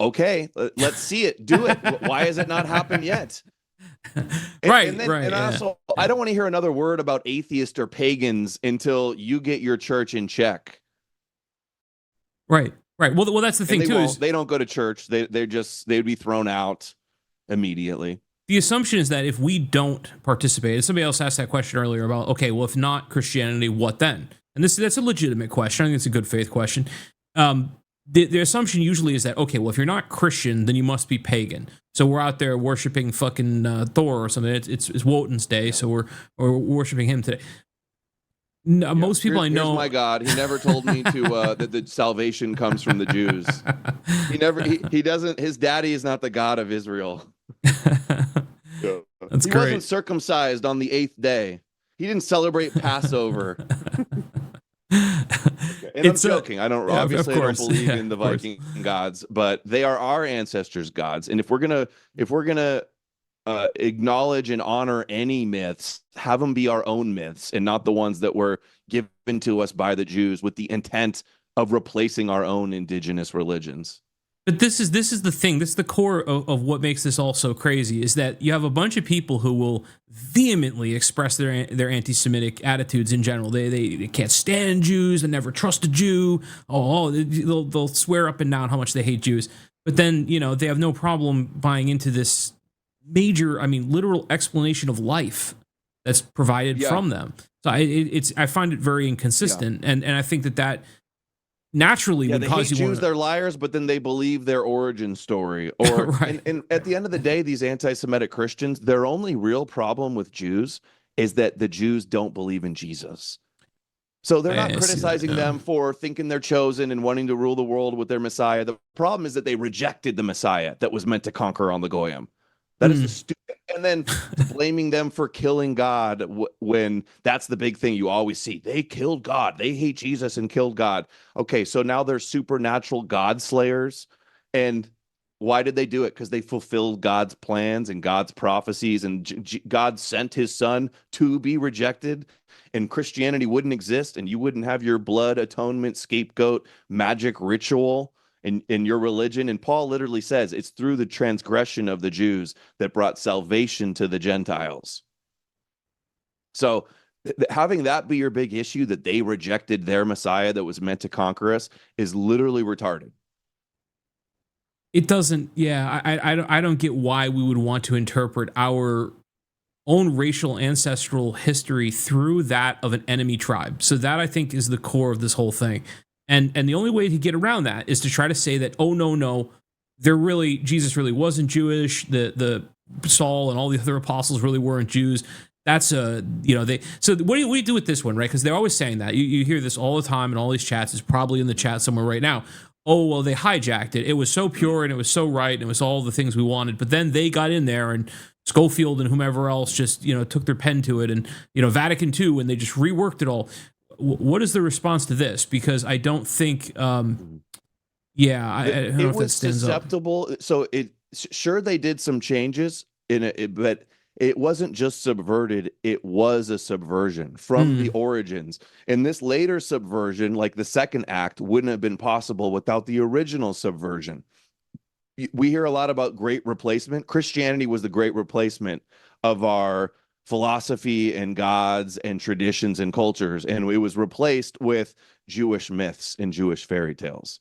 [SPEAKER 5] Okay, let's see it. Do it. Why has it not happened yet? And also, I don't want to hear another word about atheist or pagans until you get your church in check.
[SPEAKER 4] Right. Well, that's the thing too.
[SPEAKER 5] They don't go to church. They'd be thrown out immediately.
[SPEAKER 4] The assumption is that if we don't participate, and somebody else asked that question earlier about, okay, well, if not Christianity, what then? And that's a legitimate question. I think it's a good faith question. The assumption usually is that, okay, well, if you're not Christian, then you must be pagan. So we're out there worshiping fucking Thor or something. It's Wotan's day, so we're worshiping him today. No, most people I know.
[SPEAKER 5] Here's my God. He never told me to that the salvation comes from the Jews. He doesn't. His daddy is not the God of Israel.
[SPEAKER 4] That's
[SPEAKER 5] he
[SPEAKER 4] great.
[SPEAKER 5] Wasn't circumcised on the 8th day. He didn't celebrate Passover. And I'm joking. I don't believe in the Viking gods, but they are our ancestors' gods. And if we're gonna acknowledge and honor any myths, have them be our own myths and not the ones that were given to us by the Jews with the intent of replacing our own indigenous religions.
[SPEAKER 4] But this is the thing. This is the core of what makes this all so crazy, is that you have a bunch of people who will vehemently express their anti-Semitic attitudes in general. They can't stand Jews. They never trust a Jew. They'll swear up and down how much they hate Jews. But then, they have no problem buying into this major, literal explanation of life that's provided from them. So I find it very inconsistent, and I think that naturally would
[SPEAKER 5] they
[SPEAKER 4] cause
[SPEAKER 5] hate
[SPEAKER 4] you
[SPEAKER 5] Jews, they're liars, but then they believe their origin story. Or
[SPEAKER 4] right.
[SPEAKER 5] and at the end of the day, these anti-Semitic Christians, their only real problem with Jews is that the Jews don't believe in Jesus. So they're not criticizing them for thinking they're chosen and wanting to rule the world with their Messiah. The problem is that they rejected the Messiah that was meant to conquer on the Goyim. That is the stupid. And then blaming them for killing God when that's the big thing you always see. They killed God. They hate Jesus and killed God. Okay, so now they're supernatural God slayers. And why did they do it? Because they fulfilled God's plans and God's prophecies, and God sent his son to be rejected, and Christianity wouldn't exist, and you wouldn't have your blood atonement scapegoat magic ritual in your religion. And Paul literally says it's through the transgression of the Jews that brought salvation to the Gentiles. So having that be your big issue, that they rejected their Messiah that was meant to conquer us, is literally retarded.
[SPEAKER 4] It doesn't, I don't get why we would want to interpret our own racial ancestral history through that of an enemy tribe. So that, I think, is the core of this whole thing. And the only way to get around that is to try to say that, oh, no, Jesus really wasn't Jewish. The Saul and all the other apostles really weren't Jews. That's so what do you do with this one, right? Because they're always saying that. You hear this all the time in all these chats. It's probably in the chat somewhere right now. Oh, well, they hijacked it. It was so pure and it was so right and it was all the things we wanted. But then they got in there, and Schofield and whomever else just, took their pen to it, and, Vatican II, and they just reworked it all. What is the response to this? Because I don't think, I don't know if that stands
[SPEAKER 5] susceptible. Up. So sure, they did some changes in it, but it wasn't just subverted. It was a subversion from the origins. And this later subversion, like the second act, wouldn't have been possible without the original subversion. We hear a lot about great replacement. Christianity was the great replacement of our philosophy and gods and traditions and cultures, and it was replaced with Jewish myths and Jewish fairy tales.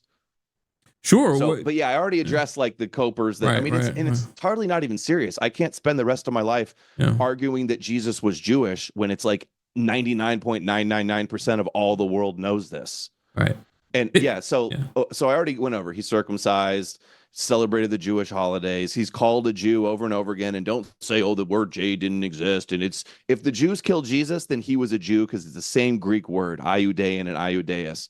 [SPEAKER 4] Sure.
[SPEAKER 5] So, but I already addressed like the copers that it's hardly not even serious. I can't spend the rest of my life arguing that Jesus was Jewish when it's like 99.999% of all the world knows this.
[SPEAKER 4] Right.
[SPEAKER 5] And so I already went over. He's circumcised, celebrated the Jewish holidays. He's called a Jew over and over again. And don't say, oh, the word J didn't exist. And it's, if the Jews killed Jesus, then he was a Jew, because it's the same Greek word, Iudean and Iudeus.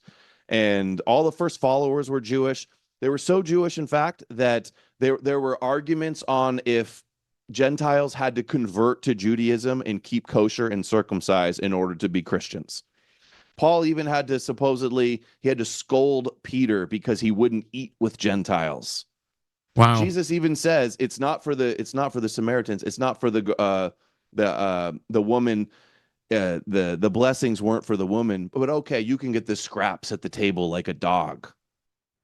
[SPEAKER 5] And all the first followers were Jewish. They were so Jewish, in fact, that there were arguments on if Gentiles had to convert to Judaism and keep kosher and circumcised in order to be Christians. Paul even had to scold Peter because he wouldn't eat with Gentiles.
[SPEAKER 4] Wow.
[SPEAKER 5] Jesus even says it's not for the Samaritans. It's not for the woman. The blessings weren't for the woman, but okay, you can get the scraps at the table like a dog.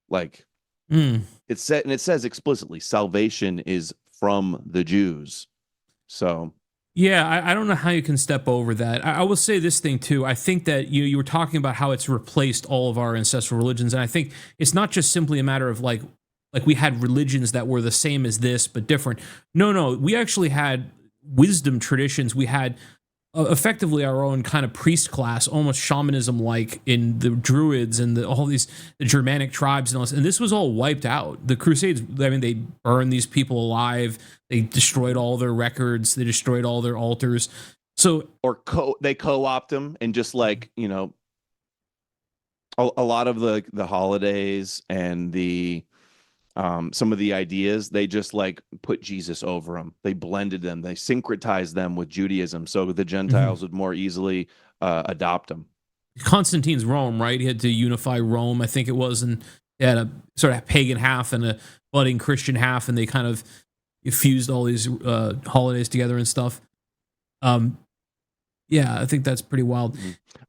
[SPEAKER 5] Like it says explicitly, salvation is from the Jews. So.
[SPEAKER 4] Yeah, I don't know how you can step over that. I will say this thing too. I think that you were talking about how it's replaced all of our ancestral religions, and I think it's not just simply a matter of like we had religions that were the same as this but different. No, we actually had wisdom traditions. We had effectively our own kind of priest class, almost shamanism like in the Druids and the Germanic tribes and all this. And this was all wiped out. The Crusades, they burned these people alive. They destroyed all their records. They destroyed all their altars. So,
[SPEAKER 5] they co-opt them, and just like, a lot of the holidays and the some of the ideas, they just like put Jesus over them. They blended them. They syncretized them with Judaism so the Gentiles would more easily adopt them.
[SPEAKER 4] Constantine's Rome, right? He had to unify Rome, I think it was, and he had a sort of pagan half and a budding Christian half, and they kind of, fused all these holidays together and stuff. Yeah, I think that's pretty wild.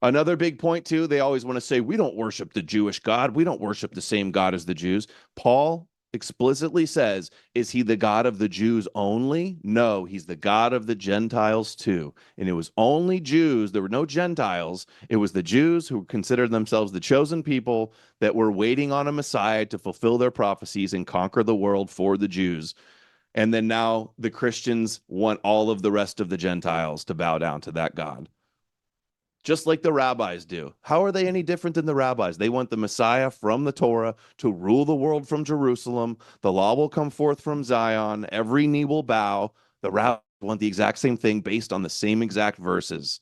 [SPEAKER 5] Another big point too, they always want to say, we don't worship the Jewish God. We don't worship the same God as the Jews. Paul explicitly says, is he the God of the Jews only? No, he's the God of the Gentiles too. And it was only Jews. There were no Gentiles. It was the Jews who considered themselves the chosen people that were waiting on a Messiah to fulfill their prophecies and conquer the world for the Jews. And then now the Christians want all of the rest of the Gentiles to bow down to that God. Just like the rabbis do. How are they any different than the rabbis? They want the Messiah from the Torah to rule the world from Jerusalem. The law will come forth from Zion. Every knee will bow. The rabbis want the exact same thing based on the same exact verses.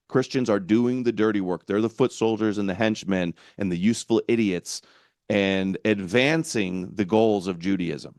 [SPEAKER 5] Christians are doing the dirty work. They're the foot soldiers and the henchmen and the useful idiots and advancing the goals of Judaism.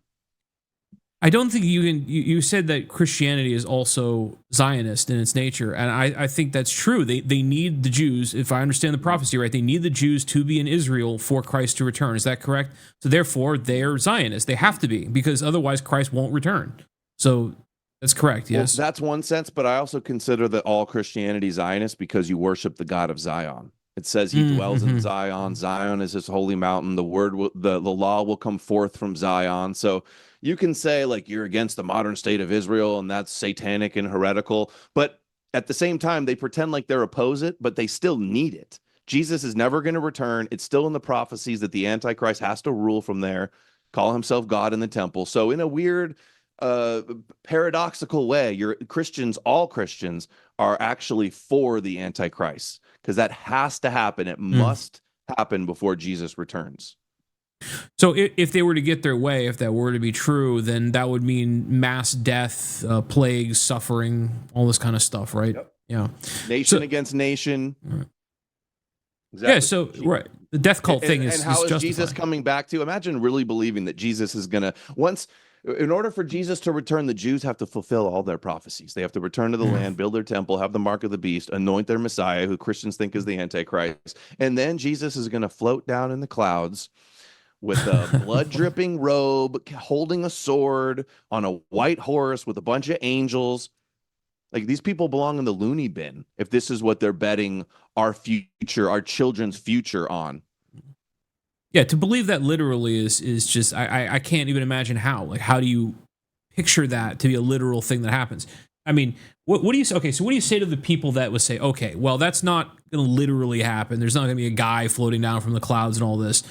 [SPEAKER 4] I don't think you can. You said that Christianity is also Zionist in its nature, and I think that's true. They need the Jews, if I understand the prophecy right. They need the Jews to be in Israel for Christ to return. Is that correct? So therefore, they're Zionists. They have to be, because otherwise Christ won't return. So that's correct. Yes,
[SPEAKER 5] well, that's one sense, but I also consider that all Christianity is Zionist because you worship the God of Zion. It says he dwells in Zion. Zion is his holy mountain. The law will come forth from Zion. So you can say, like, you're against the modern state of Israel and that's satanic and heretical, but at the same time, they pretend like they're opposed it, but they still need it. Jesus is never going to return. It's still in the prophecies that the Antichrist has to rule from there, call himself God in the temple. So in a weird, paradoxical way, all Christians are actually for the Antichrist, because that has to happen. It must happen before Jesus returns.
[SPEAKER 4] So if they were to get their way, if that were to be true, then that would mean mass death, plagues, suffering, all this kind of stuff, right?
[SPEAKER 5] Yep.
[SPEAKER 4] Yeah.
[SPEAKER 5] Nation against nation.
[SPEAKER 4] Right.
[SPEAKER 5] Exactly.
[SPEAKER 4] Yeah, so, right. The death cult thing is
[SPEAKER 5] how is
[SPEAKER 4] justified.
[SPEAKER 5] Jesus coming back to? Imagine really believing that Jesus is going to, in order for Jesus to return, the Jews have to fulfill all their prophecies. They have to return to the land, build their temple, have the mark of the beast, anoint their Messiah, who Christians think is the Antichrist. And then Jesus is going to float down in the clouds with a blood-dripping robe, holding a sword, on a white horse with a bunch of angels. Like, these people belong in the loony bin if this is what they're betting our future, our children's future on.
[SPEAKER 4] Yeah, to believe that literally is just, I can't even imagine how. Like, how do you picture that to be a literal thing that happens? I mean, what do you say? Okay, so what do you say to the people that would say, okay, well, that's not going to literally happen. There's not going to be a guy floating down from the clouds and all this.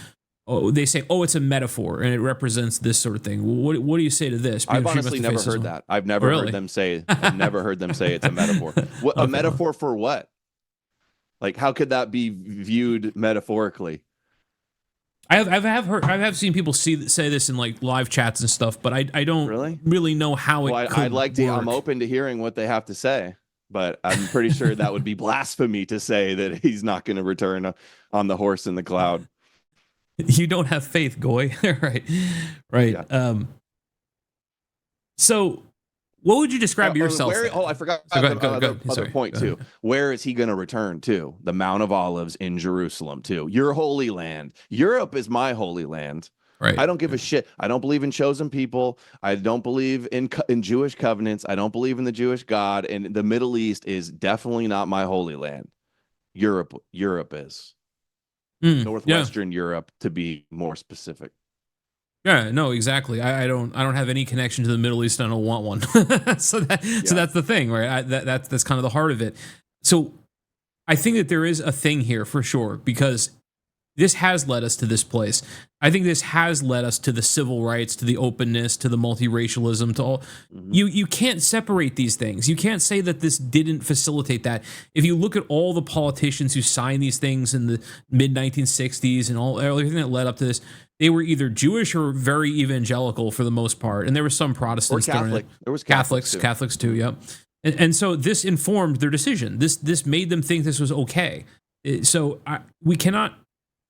[SPEAKER 4] Oh, they say, oh, it's a metaphor and it represents this sort of thing. What do you say to this?
[SPEAKER 5] I've honestly never heard that. I've never heard them say. I've never heard them say it's a metaphor. A metaphor for what? Like, how could that be viewed metaphorically?
[SPEAKER 4] I've seen people say this in like live chats and stuff, but I don't really know how it could
[SPEAKER 5] I'd like to. I'm open to hearing what they have to say, but I'm pretty sure that would be blasphemy to say that he's not going to return on the horse in the cloud.
[SPEAKER 4] You don't have faith, Goy. Right. Yeah. So what would you describe yourself?
[SPEAKER 5] I forgot other point too. Where is he going to return to? The Mount of Olives in Jerusalem too. Your holy land. Europe is my holy land.
[SPEAKER 4] Right.
[SPEAKER 5] I don't give a shit. I don't believe in chosen people. I don't believe in Jewish covenants. I don't believe in the Jewish God. And the Middle East is definitely not my holy land. Europe is. Northwestern Europe, to be more specific.
[SPEAKER 4] Yeah, no, exactly. I don't have any connection to the Middle East. I don't want one. So that's the thing, right? That's kind of the heart of it. So I think that there is a thing here for sure, because this has led us to this place. I think this has led us to the civil rights, to the openness, to the multiracialism, to all. You can't separate these things. You can't say that this didn't facilitate that. If you look at all the politicians who signed these things in the mid 1960s and everything that led up to this, they were either Jewish or very evangelical for the most part, and there were some Protestants.
[SPEAKER 5] Or Catholic. There was
[SPEAKER 4] Catholics too. Yep. And so this informed their decision. This made them think this was okay. So we cannot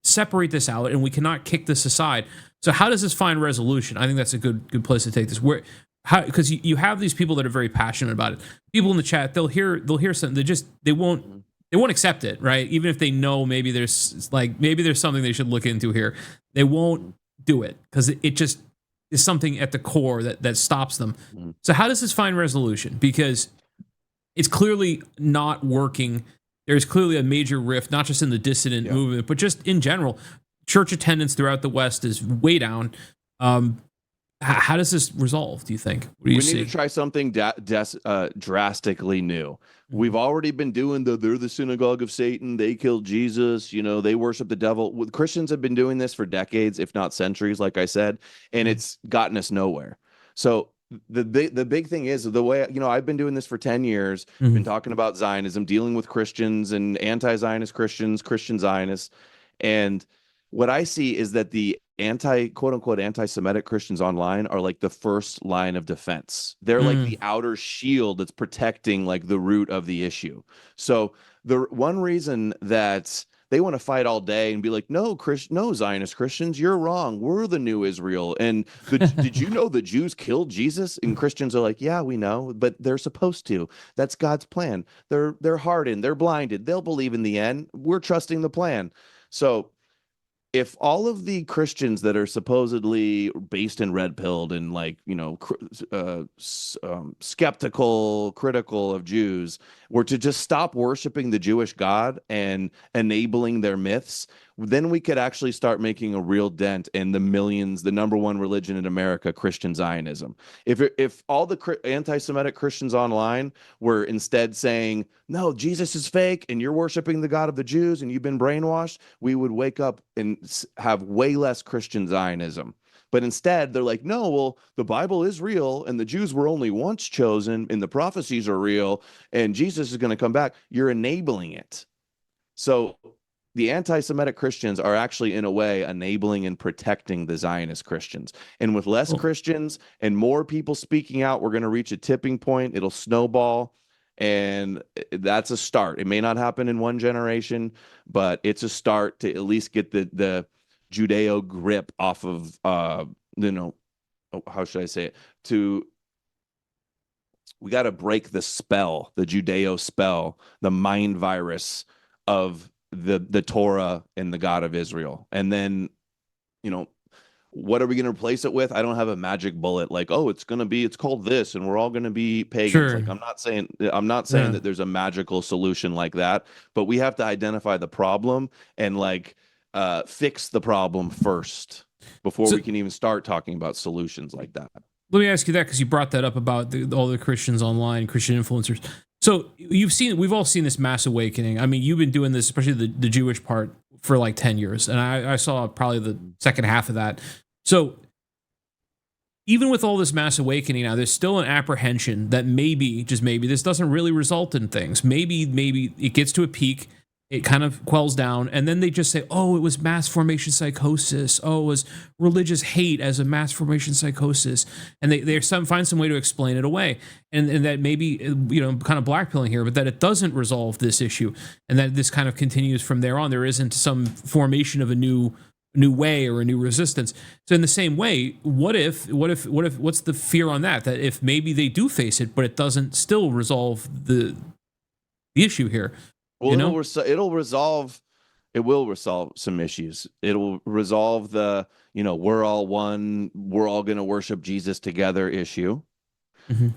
[SPEAKER 4] separate this out, and we cannot kick this aside. So how does this find resolution? I think that's a good place to take this. Because you have these people that are very passionate about it. People in the chat, they'll hear something, they won't accept it, right? Even if they know maybe there's something they should look into here, they won't do it because it just is something at the core that stops them. So how does this find resolution? Because it's clearly not working. There's clearly a major rift, not just in the dissident movement, but just in general. Church attendance throughout the West is way down. How does this resolve, do you think? What do you see?
[SPEAKER 5] We need to try something drastically new. We've already been doing they're the synagogue of Satan. They killed Jesus. You know, they worship the devil. Christians have been doing this for decades, if not centuries, like I said, and it's gotten us nowhere. So the big thing is the way, you know, I've been doing this for 10 years, been talking about Zionism, dealing with Christians and anti-Zionist Christians, Christian Zionists. And what I see is that the quote unquote anti-Semitic Christians online are like the first line of defense. They're like the outer shield that's protecting like the root of the issue. So the one reason that they want to fight all day and be like, no, Zionist Christians, you're wrong. We're the new Israel. And did you know the Jews killed Jesus? And Christians are like, yeah, we know, but they're supposed to. That's God's plan. They're hardened. They're blinded. They'll believe in the end. We're trusting the plan. So if all of the Christians that are supposedly based in red-pilled and like, you know, skeptical, critical of Jews were to just stop worshiping the Jewish God and enabling their myths, then we could actually start making a real dent in the millions, the number one religion in America, Christian Zionism. If all the anti-Semitic Christians online were instead saying, no, Jesus is fake and you're worshiping the God of the Jews and you've been brainwashed, we would wake up and have way less Christian Zionism. But instead, they're like, no, well, the Bible is real and the Jews were only once chosen and the prophecies are real and Jesus is going to come back. You're enabling it. So the anti-Semitic Christians are actually, in a way, enabling and protecting the Zionist Christians. And with less Christians and more people speaking out, we're going to reach a tipping point. It'll snowball. And that's a start. It may not happen in one generation, but it's a start to at least get the Judeo grip off of, you know, how should I say it? We got to break the spell, the Judeo spell, the mind virus of the Torah and the God of Israel. And then, you know, what are we going to replace it with? I don't have a magic bullet like, oh, it's called this and we're all going to be pagans.
[SPEAKER 4] Sure.
[SPEAKER 5] Like I'm not saying that there's a magical solution like that, but we have to identify the problem and like fix the problem first before we can even start talking about solutions like that.
[SPEAKER 4] Let me ask you that, because you brought that up about all the Christians online, Christian influencers. So we've all seen this mass awakening. I mean, you've been doing this, especially the Jewish part, for like 10 years. And I saw probably the second half of that. So even with all this mass awakening now, there's still an apprehension that maybe, just maybe, this doesn't really result in things. Maybe it gets to a peak, it kind of quells down, and then they just say, oh, it was mass formation psychosis. Oh, it was religious hate as a mass formation psychosis. And they find some way to explain it away. And that maybe, you know, kind of blackpilling here, but that it doesn't resolve this issue, and that this kind of continues from there on. There isn't some formation of a new way or a new resistance. So in the same way, what's the fear on that if maybe they do face it, but it doesn't still resolve the issue here?
[SPEAKER 5] Well, it will resolve some issues. It'll resolve the, you know, we're all one, we're all going to worship Jesus together issue. Mm-hmm.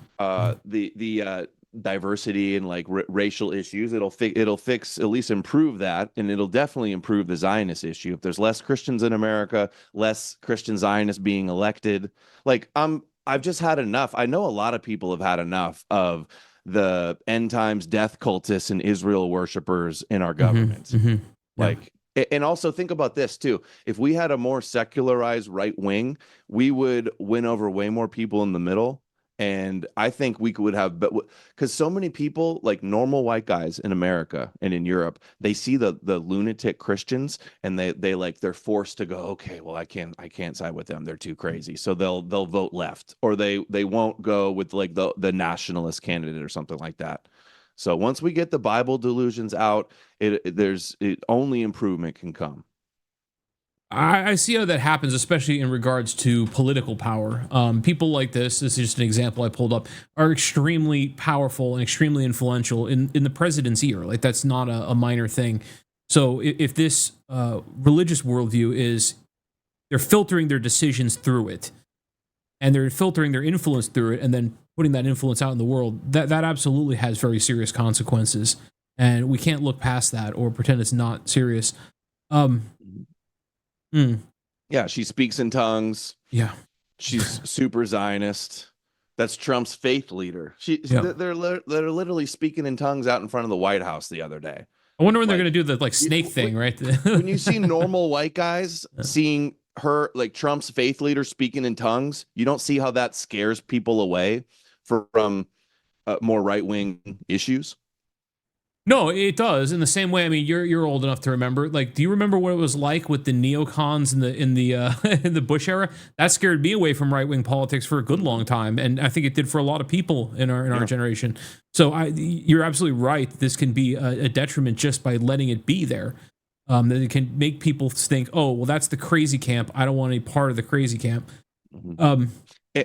[SPEAKER 5] The diversity and like racial issues, it'll fix, at least improve that, and it'll definitely improve the Zionist issue. If there's less Christians in America, less Christian Zionists being elected, like I've just had enough. I know a lot of people have had enough of the end times death cultists and Israel worshipers in our government. Mm-hmm. Mm-hmm. Yeah. Like, and also think about this too. If we had a more secularized right wing, we would win over way more people in the middle. And I think we would have, but because so many people, like normal white guys in America and in Europe, they see the lunatic Christians and they're forced to go, okay, well, I can't side with them. They're too crazy. So they'll vote left, or they won't go with like the nationalist candidate or something like that. So once we get the Bible delusions out, only improvement can come.
[SPEAKER 4] I see how that happens, especially in regards to political power. People like this is just an example I pulled up, are extremely powerful and extremely influential in the president's ear. Like, that's not a minor thing. So if this religious worldview they're filtering their decisions through it, and they're filtering their influence through it and then putting that influence out in the world, that absolutely has very serious consequences. And we can't look past that or pretend it's not serious.
[SPEAKER 5] Yeah, she speaks in tongues.
[SPEAKER 4] Yeah.
[SPEAKER 5] She's super Zionist. That's Trump's faith leader. They're literally speaking in tongues out in front of the White House the other day.
[SPEAKER 4] I wonder when they're going to do the snake thing, right?
[SPEAKER 5] When you see normal white guys seeing her, like Trump's faith leader, speaking in tongues, you don't see how that scares people away from more right-wing issues.
[SPEAKER 4] No, it does. In the same way, I mean, you're old enough to remember. Like, do you remember what it was like with the neocons in the Bush era? That scared me away from right wing politics for a good long time, and I think it did for a lot of people in our generation. So you're absolutely right. This can be a detriment just by letting it be there. That it can make people think, oh, well, that's the crazy camp. I don't want any part of the crazy camp.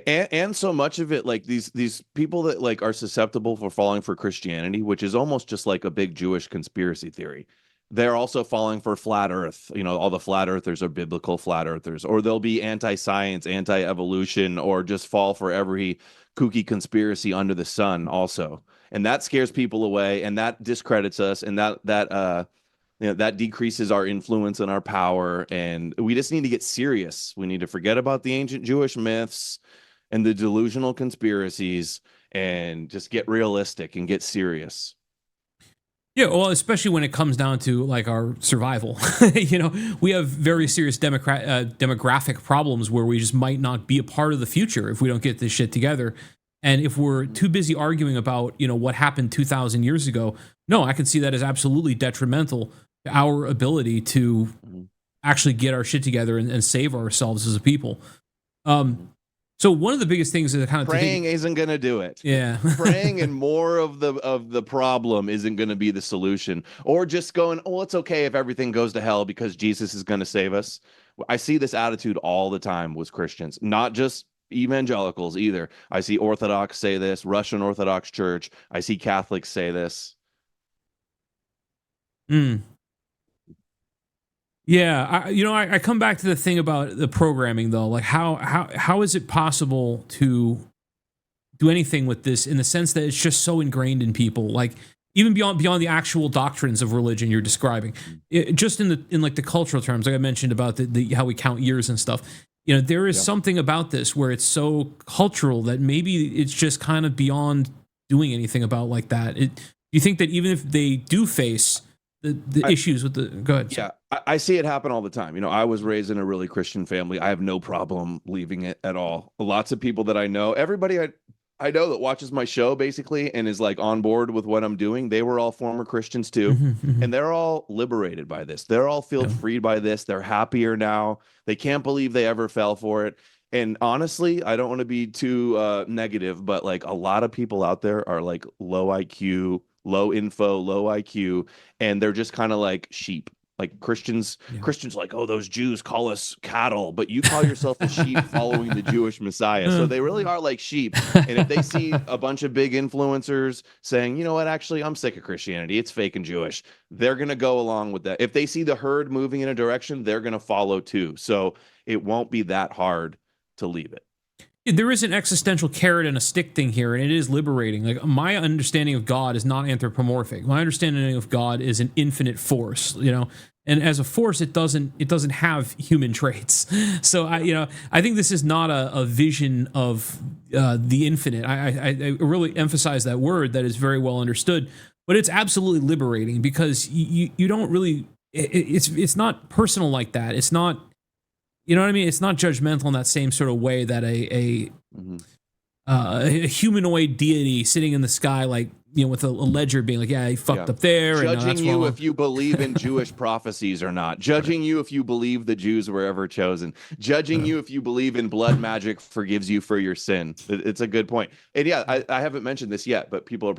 [SPEAKER 5] And so much of it, like these people that like are susceptible for falling for Christianity, which is almost just like a big Jewish conspiracy theory. They're also falling for flat earth. You know, all the flat earthers are biblical flat earthers, or they'll be anti-science, anti-evolution, or just fall for every kooky conspiracy under the sun also. And that scares people away, and that discredits us, and that decreases our influence and our power. And we just need to get serious. We need to forget about the ancient Jewish myths and the delusional conspiracies and just get realistic and get serious.
[SPEAKER 4] Yeah, well, especially when it comes down to like our survival. You know, we have very serious demographic problems where we just might not be a part of the future if we don't get this shit together. And if we're too busy arguing about, you know, what happened 2,000 years ago, no, I can see that as absolutely detrimental to our ability to actually get our shit together and save ourselves as a people. So one of the biggest things is kind of
[SPEAKER 5] praying isn't going to do it.
[SPEAKER 4] Yeah.
[SPEAKER 5] Praying and more of the problem isn't going to be the solution, or just going, oh, it's okay if everything goes to hell because Jesus is going to save us. I see this attitude all the time with Christians, not just evangelicals either. I see Orthodox say this, Russian Orthodox Church. I see Catholics say this.
[SPEAKER 4] Yeah, I come back to the thing about the programming though. Like how is it possible to do anything with this in the sense that it's just so ingrained in people? Like even beyond the actual doctrines of religion you're describing, just in like the cultural terms, like I mentioned about the how we count years and stuff. You know, there is something about this where it's so cultural that maybe it's just kind of beyond doing anything about like that. You think that even if they do face the issues with the go ahead.
[SPEAKER 5] Yeah, I see it happen all the time. You know, I was raised in a really Christian family. I have no problem leaving it at all. Lots of people that I know, everybody I know that watches my show basically and is like on board with what I'm doing, they were all former Christians too. And they're all liberated by this. They're all feel freed by this. They're happier now. They can't believe they ever fell for it. And honestly, I don't want to be too negative, but like a lot of people out there are like low IQ, low info, low IQ, and they're just kind of like sheep. Like Christians like, oh, those Jews call us cattle, but you call yourself a sheep following the Jewish Messiah. So they really are like sheep. And if they see a bunch of big influencers saying, you know what, actually, I'm sick of Christianity, it's fake and Jewish, they're going to go along with that. If they see the herd moving in a direction, they're going to follow too. So it won't be that hard to leave it.
[SPEAKER 4] There is an existential carrot and a stick thing here, and it is liberating. Like my understanding of God is not anthropomorphic. My understanding of God is an infinite force, you know. And as a force, it doesn't have human traits. So I think this is not a vision of the infinite. I really emphasize that word that is very well understood, but it's absolutely liberating because you don't really. It's not personal like that. It's not. You know what I mean? It's not judgmental in that same sort of way that a humanoid deity sitting in the sky, like, you know, with a ledger being like, yeah, he fucked up there.
[SPEAKER 5] Judging you if you believe in Jewish prophecies or not. Judging you if you believe the Jews were ever chosen. Judging you if you believe in blood magic forgives you for your sin. It's a good point. And yeah, I haven't mentioned this yet, but people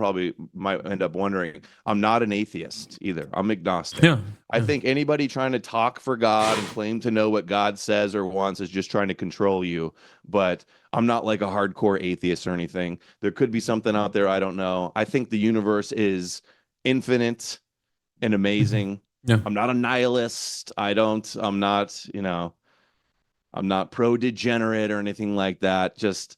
[SPEAKER 5] might end up wondering. I'm not an atheist either. I'm agnostic.
[SPEAKER 4] Yeah.
[SPEAKER 5] I think anybody trying to talk for God and claim to know what God says or wants is just trying to control you. But I'm not like a hardcore atheist or anything. There could be something out there I don't know. I think the universe is infinite and amazing.
[SPEAKER 4] Yeah.
[SPEAKER 5] I'm not a nihilist. I'm not, you know. I'm not pro degenerate or anything like that. Just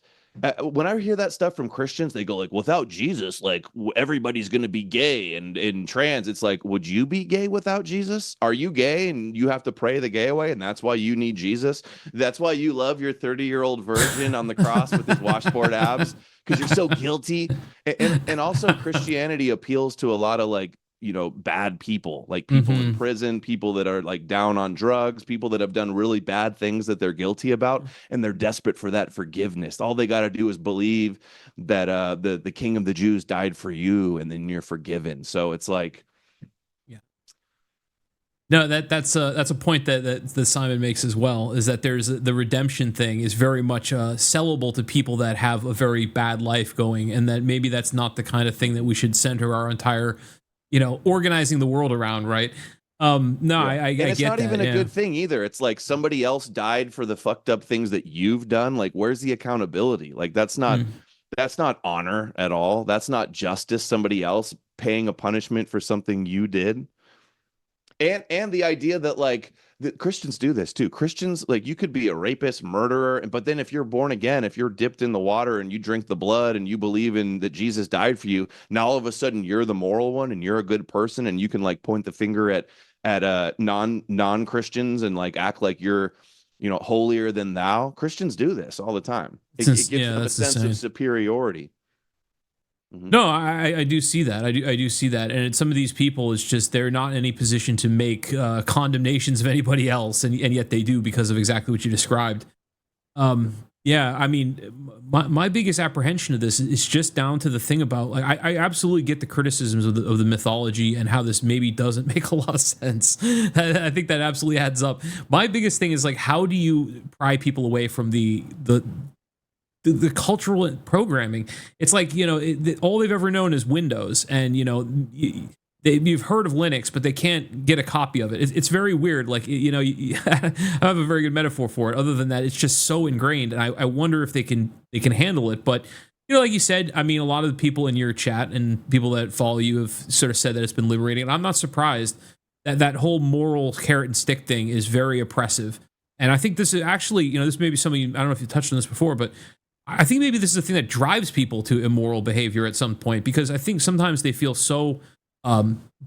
[SPEAKER 5] when I hear that stuff from Christians, they go like, without Jesus, like everybody's going to be gay and trans. It's like, would you be gay without Jesus? Are you gay and you have to pray the gay away? And that's why you need Jesus. That's why you love your 30-year-old virgin on the cross with his washboard abs, because you're so guilty. And also Christianity appeals to a lot of like, bad people, like people in prison, people that are like down on drugs, people that have done really bad things that they're guilty about, and they're desperate for that forgiveness. All they got to do is believe that the King of the Jews died for you, and then you're forgiven. So it's like,
[SPEAKER 4] no, that's a point that Simon makes as well, is that there's the redemption thing is very much sellable to people that have a very bad life going, and that maybe that's not the kind of thing that we should center our entire organizing the world around, right? I get that. It's
[SPEAKER 5] not even a good thing either. It's like somebody else died for the fucked up things that you've done. Like, where's the accountability? Like, that's not honor at all. That's not justice. Somebody else paying a punishment for something you did. And the idea that like the Christians do this too. Christians, like, you could be a rapist, murderer, but then if you're born again, if you're dipped in the water and you drink the blood and you believe in that Jesus died for you, now all of a sudden you're the moral one and you're a good person, and you can like point the finger at non-Christians and like act like you're holier than thou. Christians do this all the time. It gives them a sense of superiority.
[SPEAKER 4] No, I do see that. I do see that. And some of these people, it's just they're not in any position to make condemnations of anybody else, and yet they do because of exactly what you described. I mean, my biggest apprehension of this is just down to the thing about, like, I absolutely get the criticisms of the mythology and how this maybe doesn't make a lot of sense. I think that absolutely adds up. My biggest thing is like, how do you pry people away from the cultural programming? It's like, all they've ever known is Windows, and you've heard of Linux, but they can't get a copy of it. It's very weird. Like, I have a very good metaphor for it. Other than that, it's just so ingrained, and I wonder if they can handle it. But like you said, I mean, a lot of the people in your chat and people that follow you have sort of said that it's been liberating, and I'm not surprised that whole moral carrot and stick thing is very oppressive. And I think this is actually, this may be something, I don't know if you touched on this before, but I think maybe this is the thing that drives people to immoral behavior at some point, because I think sometimes they feel so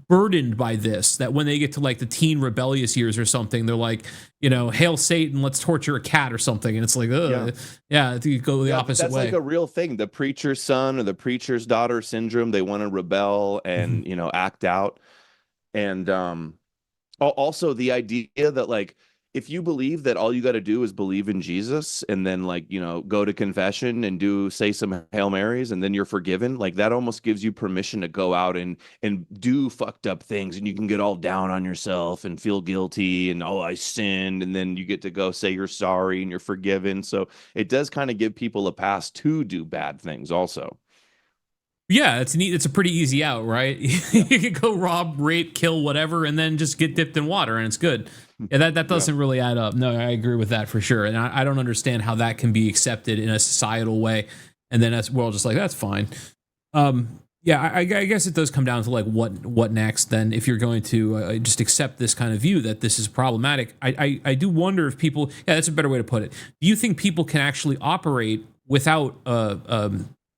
[SPEAKER 4] burdened by this that when they get to like the teen rebellious years or something, they're like, hail Satan, let's torture a cat or something. And it's like, you go the opposite way.
[SPEAKER 5] That's like a real thing. The preacher's son or the preacher's daughter syndrome. They want to rebel and, act out. And also the idea that like, if you believe that all you got to do is believe in Jesus and then like, go to confession and say some Hail Marys and then you're forgiven, like that almost gives you permission to go out and do fucked up things, and you can get all down on yourself and feel guilty and, oh, I sinned, and then you get to go say you're sorry and you're forgiven. So it does kind of give people a pass to do bad things also.
[SPEAKER 4] Yeah, it's neat. It's a pretty easy out, right? You can go rob, rape, kill, whatever, and then just get dipped in water, and it's good. Yeah, that doesn't really add up. No, I agree with that for sure, and I don't understand how that can be accepted in a societal way, and then we're all just like, that's fine. I guess it does come down to like what next. Then, if you're going to just accept this kind of view that this is problematic, I do wonder if people. Yeah, that's a better way to put it. Do you think people can actually operate without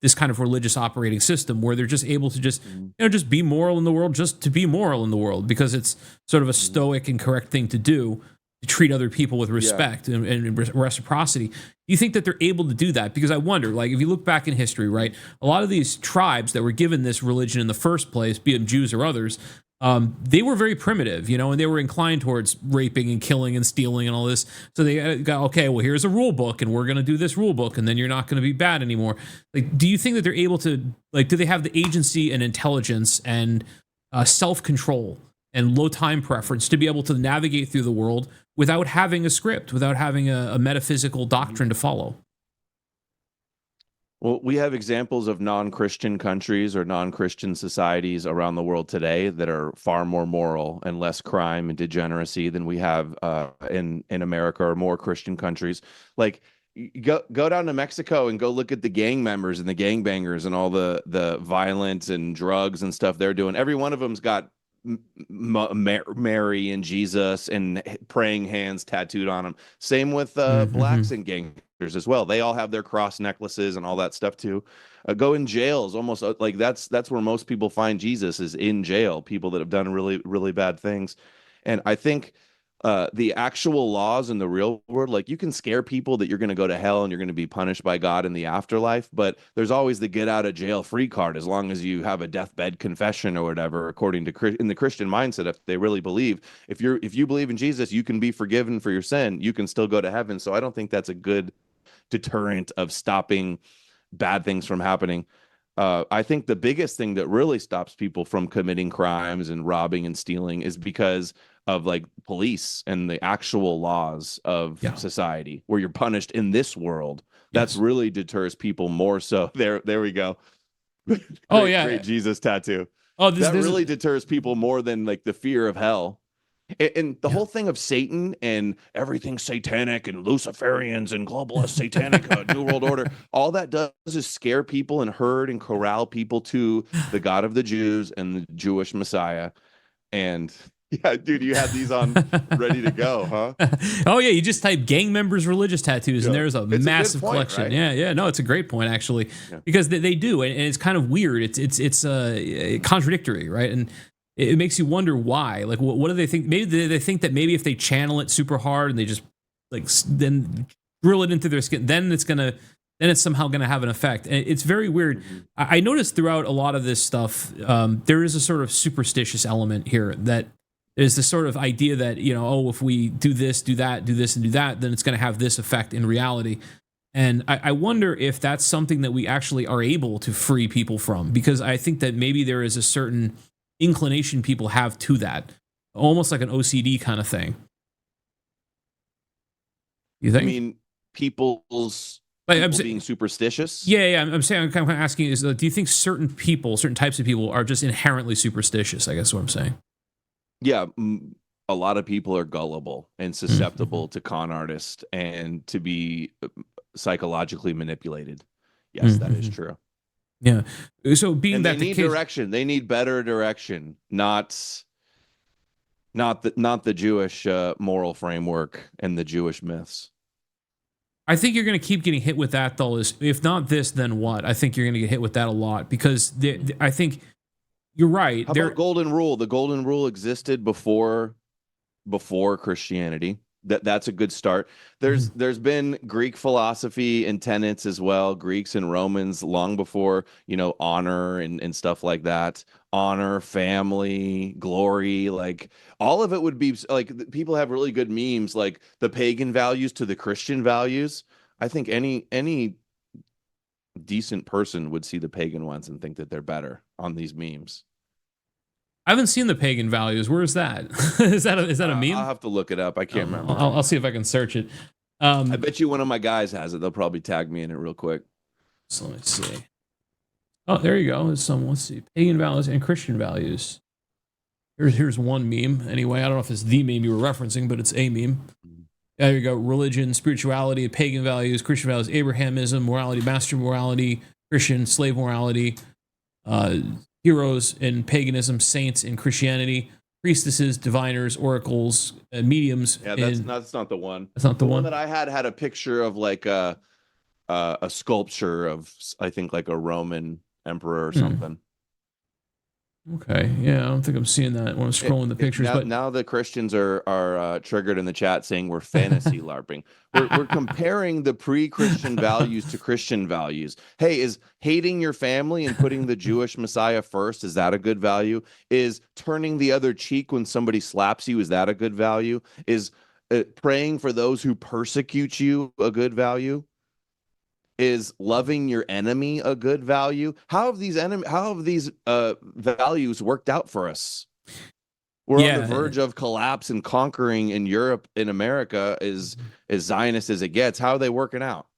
[SPEAKER 4] this kind of religious operating system where they're just able to just be moral in the world, just to be moral in the world, because it's sort of a stoic and correct thing to do, to treat other people with respect and reciprocity? Do you think that they're able to do that? Because I wonder, like, if you look back in history, right, a lot of these tribes that were given this religion in the first place, be it Jews or others, they were very primitive, and they were inclined towards raping and killing and stealing and all this. So they got, okay, well, here's a rule book, and we're going to do this rule book, and then you're not going to be bad anymore. Like, do you think that they're able to, like, do they have the agency and intelligence and self-control and low time preference to be able to navigate through the world without having a script, without having a metaphysical doctrine to follow?
[SPEAKER 5] Well, we have examples of non-Christian countries or non-Christian societies around the world today that are far more moral and less crime and degeneracy than we have in America or more Christian countries. Like, go down to Mexico and go look at the gang members and the gangbangers and all the violence and drugs and stuff they're doing. Every one of them's got Mary and Jesus and praying hands tattooed on them. Same with blacks and gangsters as well. They all have their cross necklaces and all that stuff too. Go in jails, almost like that's where most people find Jesus, is in jail. People that have done really, really bad things. And I think the actual laws in the real world, like you can scare people that you're going to go to hell and you're going to be punished by God in the afterlife, but there's always the get out of jail free card as long as you have a deathbed confession or whatever, according to in the Christian mindset. If they really believe, if you believe in Jesus, you can be forgiven for your sin, you can still go to heaven. So I don't think that's a good deterrent of stopping bad things from happening. I think the biggest thing that really stops people from committing crimes and robbing and stealing is because of like police and the actual laws of society, where you're punished in this world. That's really deters people more so. There we go. Great Jesus tattoo. That really deters people more than like the fear of hell. And the whole thing of Satan and everything satanic and Luciferians and globalist satanic New World Order, all that does is scare people and herd and corral people to the God of the Jews and the Jewish Messiah. And yeah, dude, you had these on ready to go, huh?
[SPEAKER 4] Oh yeah, you just type gang members religious tattoos and there's a massive collection. Right? Yeah, no, it's a great point actually, because they do, and it's kind of weird. It's contradictory, right? And it makes you wonder why. Like, what do they think? Maybe they think that maybe if they channel it super hard and they just like then drill it into their skin, then it's somehow going to have an effect. And it's very weird. I noticed throughout a lot of this stuff, there is a sort of superstitious element here that is the sort of idea that, if we do this, do that, do this, and do that, then it's going to have this effect in reality. And I wonder if that's something that we actually are able to free people from, because I think that maybe there is a certain inclination people have to that, almost like an OCD kind of thing. You think?
[SPEAKER 5] I mean, people being superstitious?
[SPEAKER 4] Yeah. I'm saying, I'm kind of asking is, do you think certain types of people are just inherently superstitious? I guess what I'm saying.
[SPEAKER 5] Yeah, a lot of people are gullible and susceptible to con artists and to be psychologically manipulated. Yes, that is true.
[SPEAKER 4] Yeah. So being that
[SPEAKER 5] they need direction, they need better direction, not the Jewish moral framework and the Jewish myths.
[SPEAKER 4] I think you're going to keep getting hit with that, though. If not this, then what? I think you're going to get hit with that a lot, because I think you're right.
[SPEAKER 5] How about golden rule? The golden rule existed before Christianity. That's a good start. There's been Greek philosophy and tenets as well, Greeks and Romans, long before, honor and stuff like that. Honor, family, glory, like all of it would be like, people have really good memes, like the pagan values to the Christian values. I think any decent person would see the pagan ones and think that they're better on these memes.
[SPEAKER 4] I haven't seen the pagan values. Where is that? is that a meme?
[SPEAKER 5] I'll have to look it up. I can't remember.
[SPEAKER 4] I'll see if I can search it.
[SPEAKER 5] I bet you one of my guys has it. They'll probably tag me in it real quick.
[SPEAKER 4] So let's see. Oh, there you go. There's some. Let's see. Pagan values and Christian values. Here's one meme. Anyway, I don't know if it's the meme you were referencing, but it's a meme. There you go. Religion, spirituality, pagan values, Christian values, Abrahamism, morality, master morality, Christian, slave morality, heroes in paganism, saints in Christianity, priestesses, diviners, oracles, mediums.
[SPEAKER 5] Yeah, that's not the one.
[SPEAKER 4] That's not the one
[SPEAKER 5] that I had a picture of like a sculpture of, I think, like a Roman emperor or something.
[SPEAKER 4] Okay, yeah, I don't think I'm seeing that when I'm scrolling the pictures.
[SPEAKER 5] But now the Christians are triggered in the chat saying we're fantasy LARPing. We're comparing the pre-Christian values to Christian values. Hey, is hating your family and putting the Jewish Messiah first, is that a good value? Is turning the other cheek when somebody slaps you, is that a good value? Is praying for those who persecute you a good value? Is loving your enemy a good value? How have these values worked out for us? We're on the verge of collapse and conquering in Europe, in America, as Zionist as it gets. How are they working out?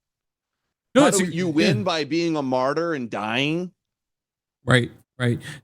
[SPEAKER 5] No, you win by being a martyr and dying?
[SPEAKER 4] Right.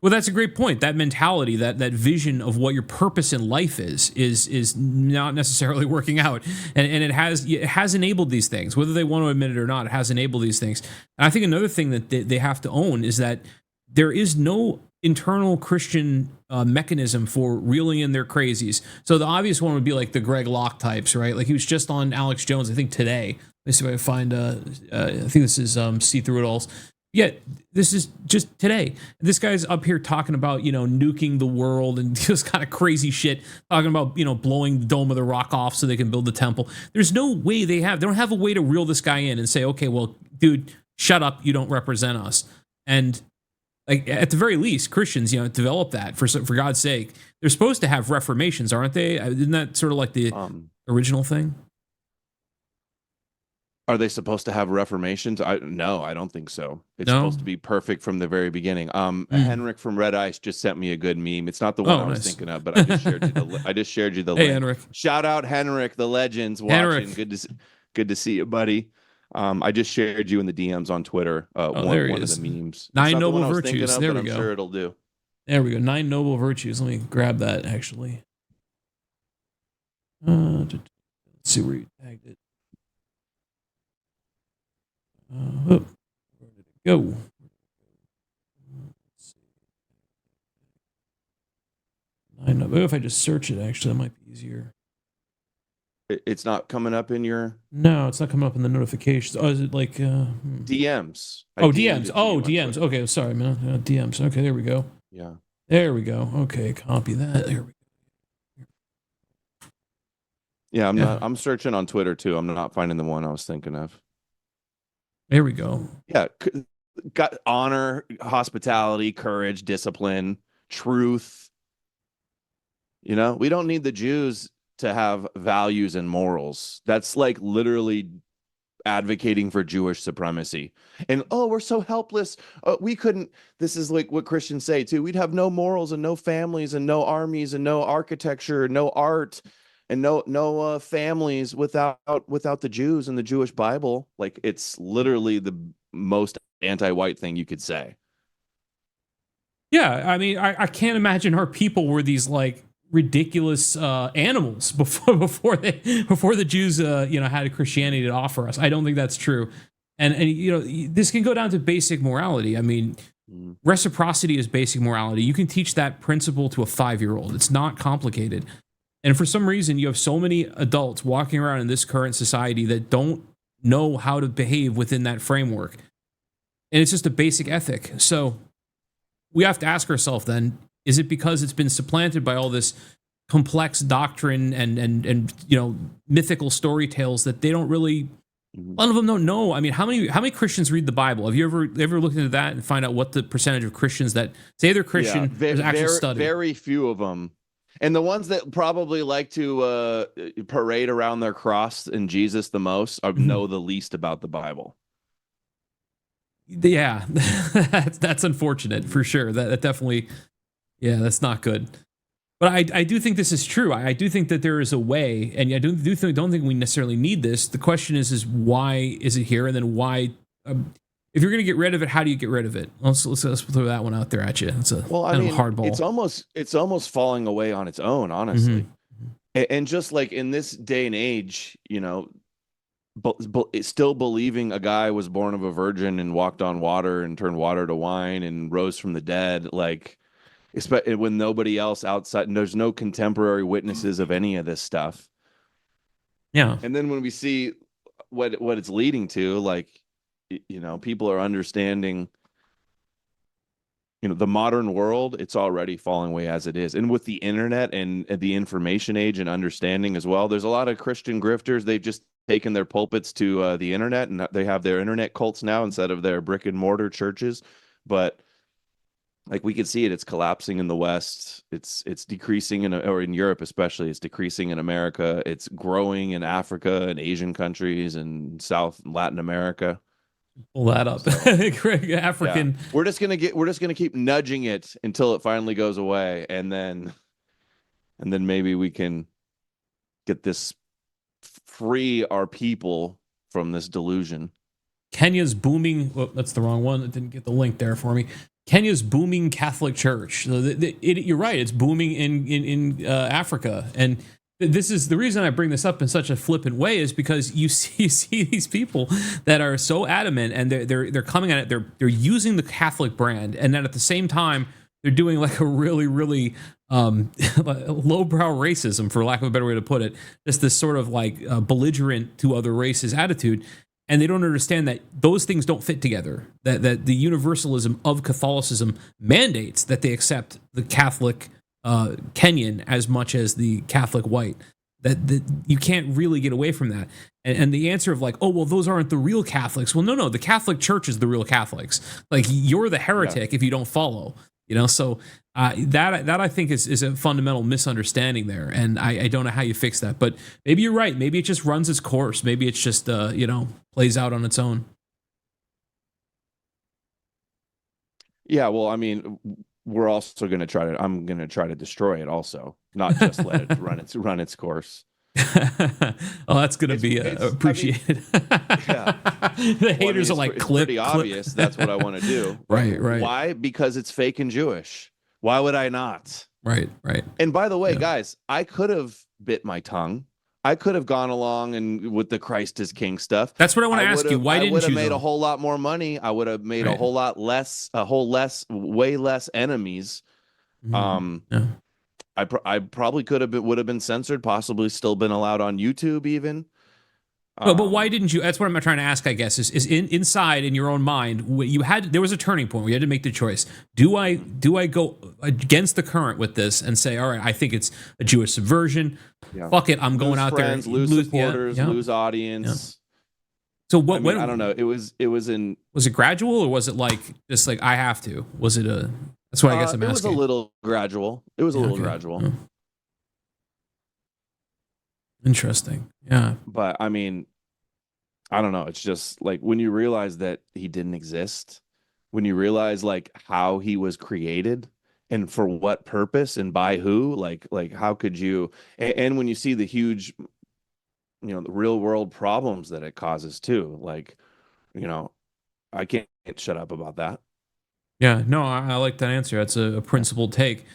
[SPEAKER 4] Well, that's a great point. That mentality, that vision of what your purpose in life is not necessarily working out, and it has enabled these things, whether they want to admit it or not. It has enabled these things. And I think another thing that they have to own is that there is no internal Christian mechanism for reeling in their crazies. So the obvious one would be like the Greg Locke types, right? Like he was just on Alex Jones, I think today. Let's see if I can find, I think this is See Through It Alls. Yeah, this is just today. This guy's up here talking about, nuking the world and just kind of crazy shit, talking about, blowing the Dome of the Rock off so they can build the temple. There's no way they don't have a way to reel this guy in and say, okay, well, dude, shut up. You don't represent us. And like at the very least, Christians, develop that for God's sake. They're supposed to have reformations, aren't they? Isn't that sort of like the original thing?
[SPEAKER 5] Are they supposed to have reformations? No, I don't think so. It's
[SPEAKER 4] No?
[SPEAKER 5] supposed to be perfect from the very beginning. Henrik from Red Ice just sent me a good meme. It's not the one I was thinking of, but I just shared you the
[SPEAKER 4] Hey,
[SPEAKER 5] link.
[SPEAKER 4] Henrik.
[SPEAKER 5] Shout out Henrik, the legends watching.
[SPEAKER 4] Henrik.
[SPEAKER 5] Good to see you, buddy. I just shared you in the DMs on Twitter. One of the memes.
[SPEAKER 4] 9 Noble Virtues. There we go.
[SPEAKER 5] I'm sure it'll do.
[SPEAKER 4] There we go. 9 Noble Virtues. Let me grab that, actually. Let's see where you tagged it. Where did it go? Let's see. 9 Noble. If I just search it, actually, that might be easier.
[SPEAKER 5] It's not coming up in your...
[SPEAKER 4] No, it's not coming up in the notifications. Oh, is it like...
[SPEAKER 5] DMs.
[SPEAKER 4] DMs. Oh, DMs. Okay, sorry, man. DMs. Okay, there we go.
[SPEAKER 5] Yeah.
[SPEAKER 4] There we go. Okay, copy that. There we go.
[SPEAKER 5] Yeah, I'm searching on Twitter, too. I'm not finding the one I was thinking of.
[SPEAKER 4] There we go.
[SPEAKER 5] Yeah, got honor, hospitality, courage, discipline, truth. We don't need the Jews to have values and morals. That's like literally advocating for Jewish supremacy. And we're so helpless. We couldn't. This is like what Christians say too. We'd have no morals and no families and no armies and no architecture, no art, and no families without the Jews and the Jewish Bible. Like it's literally the most anti-white thing you could say.
[SPEAKER 4] Yeah, I mean, I can't imagine our people were these like ridiculous animals before the Jews had Christianity to offer us. I don't think that's true. And this can go down to basic morality. I mean, reciprocity is basic morality. You can teach that principle to a 5-year-old. It's not complicated. And for some reason, you have so many adults walking around in this current society that don't know how to behave within that framework. And it's just a basic ethic. So we have to ask ourselves then, is it because it's been supplanted by all this complex doctrine and mythical story tales that they don't really, a lot of them don't know? I mean, how many Christians read the Bible? Have you ever looked into that and find out what the percentage of Christians that say they're Christian actually study?
[SPEAKER 5] Very few of them. And the ones that probably like to parade around their cross and Jesus the most know the least about the Bible.
[SPEAKER 4] Yeah, that's unfortunate for sure. That definitely, yeah, that's not good. But I do think this is true. I do think that there is a way, and I don't think we necessarily need this. The question is why is it here, and then why? If you're going to get rid of it, how do you get rid of it? Let's throw that one out there at you. It's a hard ball.
[SPEAKER 5] It's almost falling away on its own, honestly. And just like in this day and age, still believing a guy was born of a virgin and walked on water and turned water to wine and rose from the dead, like when nobody else outside, and there's no contemporary witnesses of any of this stuff.
[SPEAKER 4] Yeah.
[SPEAKER 5] And then when we see what it's leading to, like, people are understanding, the modern world, it's already falling away as it is. And with the internet and the information age and understanding as well, there's a lot of Christian grifters. They've just taken their pulpits to the internet, and they have their internet cults now instead of their brick and mortar churches. But like we can see it's collapsing in the West. It's decreasing or in Europe especially. It's decreasing in America. It's growing in Africa and Asian countries and South and Latin America.
[SPEAKER 4] Pull that up. So, African.
[SPEAKER 5] Yeah. We're just gonna keep nudging it until it finally goes away, and then maybe we can get this, free our people from this delusion.
[SPEAKER 4] Kenya's booming. Oh, that's the wrong one. It didn't get the link there for me. Kenya's booming Catholic Church. So you're right. It's booming in Africa, and this is the reason I bring this up in such a flippant way is because you see these people that are so adamant, and they're coming at it. They're using the Catholic brand, and then at the same time they're doing like a really lowbrow racism, for lack of a better way to put it. Just this sort of like belligerent to other races attitude, and they don't understand that those things don't fit together. That the universalism of Catholicism mandates that they accept the Catholic Kenyan as much as the Catholic white. That you can't really get away from that. And the answer of like, oh, well, those aren't the real Catholics. Well, no, the Catholic Church is the real Catholics. Like, you're the heretic if you don't follow. So that I think is a fundamental misunderstanding there, and I don't know how you fix that. But maybe you're right. Maybe it just runs its course. Maybe it's just plays out on its own. Yeah,
[SPEAKER 5] well, I mean, we're also going to try to. I'm going to try to destroy it, also, not just let it run its course.
[SPEAKER 4] Oh, that's going to be appreciated. The haters are like, clip.
[SPEAKER 5] Pretty obvious. That's what I want to do.
[SPEAKER 4] Right.
[SPEAKER 5] Why? Because it's fake and Jewish. Why would I not?
[SPEAKER 4] Right.
[SPEAKER 5] And by the way, guys, I could have bit my tongue. I could have gone along and with the Christ is King stuff.
[SPEAKER 4] That's what I want to ask you. Why didn't you? I would have
[SPEAKER 5] made a whole lot more money. I would have made a whole lot less, way less enemies. I probably would have been censored, possibly still been allowed on YouTube even.
[SPEAKER 4] But why didn't you? That's what I'm trying to ask, I guess, is inside in your own mind, there was a turning point where you had to make the choice. Do I go against the current with this and say, all right, I think it's a Jewish subversion. Yeah. Fuck it, I'm going out
[SPEAKER 5] friends,
[SPEAKER 4] there.
[SPEAKER 5] Lose supporters, lose audience.
[SPEAKER 4] Yeah. So what?
[SPEAKER 5] I don't know. It was
[SPEAKER 4] it gradual, or was it like just like I have to? Was it a? That's what I guess I'm asking.
[SPEAKER 5] It was a little gradual. It was a little gradual. Yeah.
[SPEAKER 4] Interesting. Yeah.
[SPEAKER 5] But I mean, I don't know. It's just like when you realize that he didn't exist, when you realize like how he was created and for what purpose and by who, like how could you, and when you see the huge, the real world problems that it causes too, like, I can't shut up about that.
[SPEAKER 4] Yeah, no, I like that answer. That's a principled take.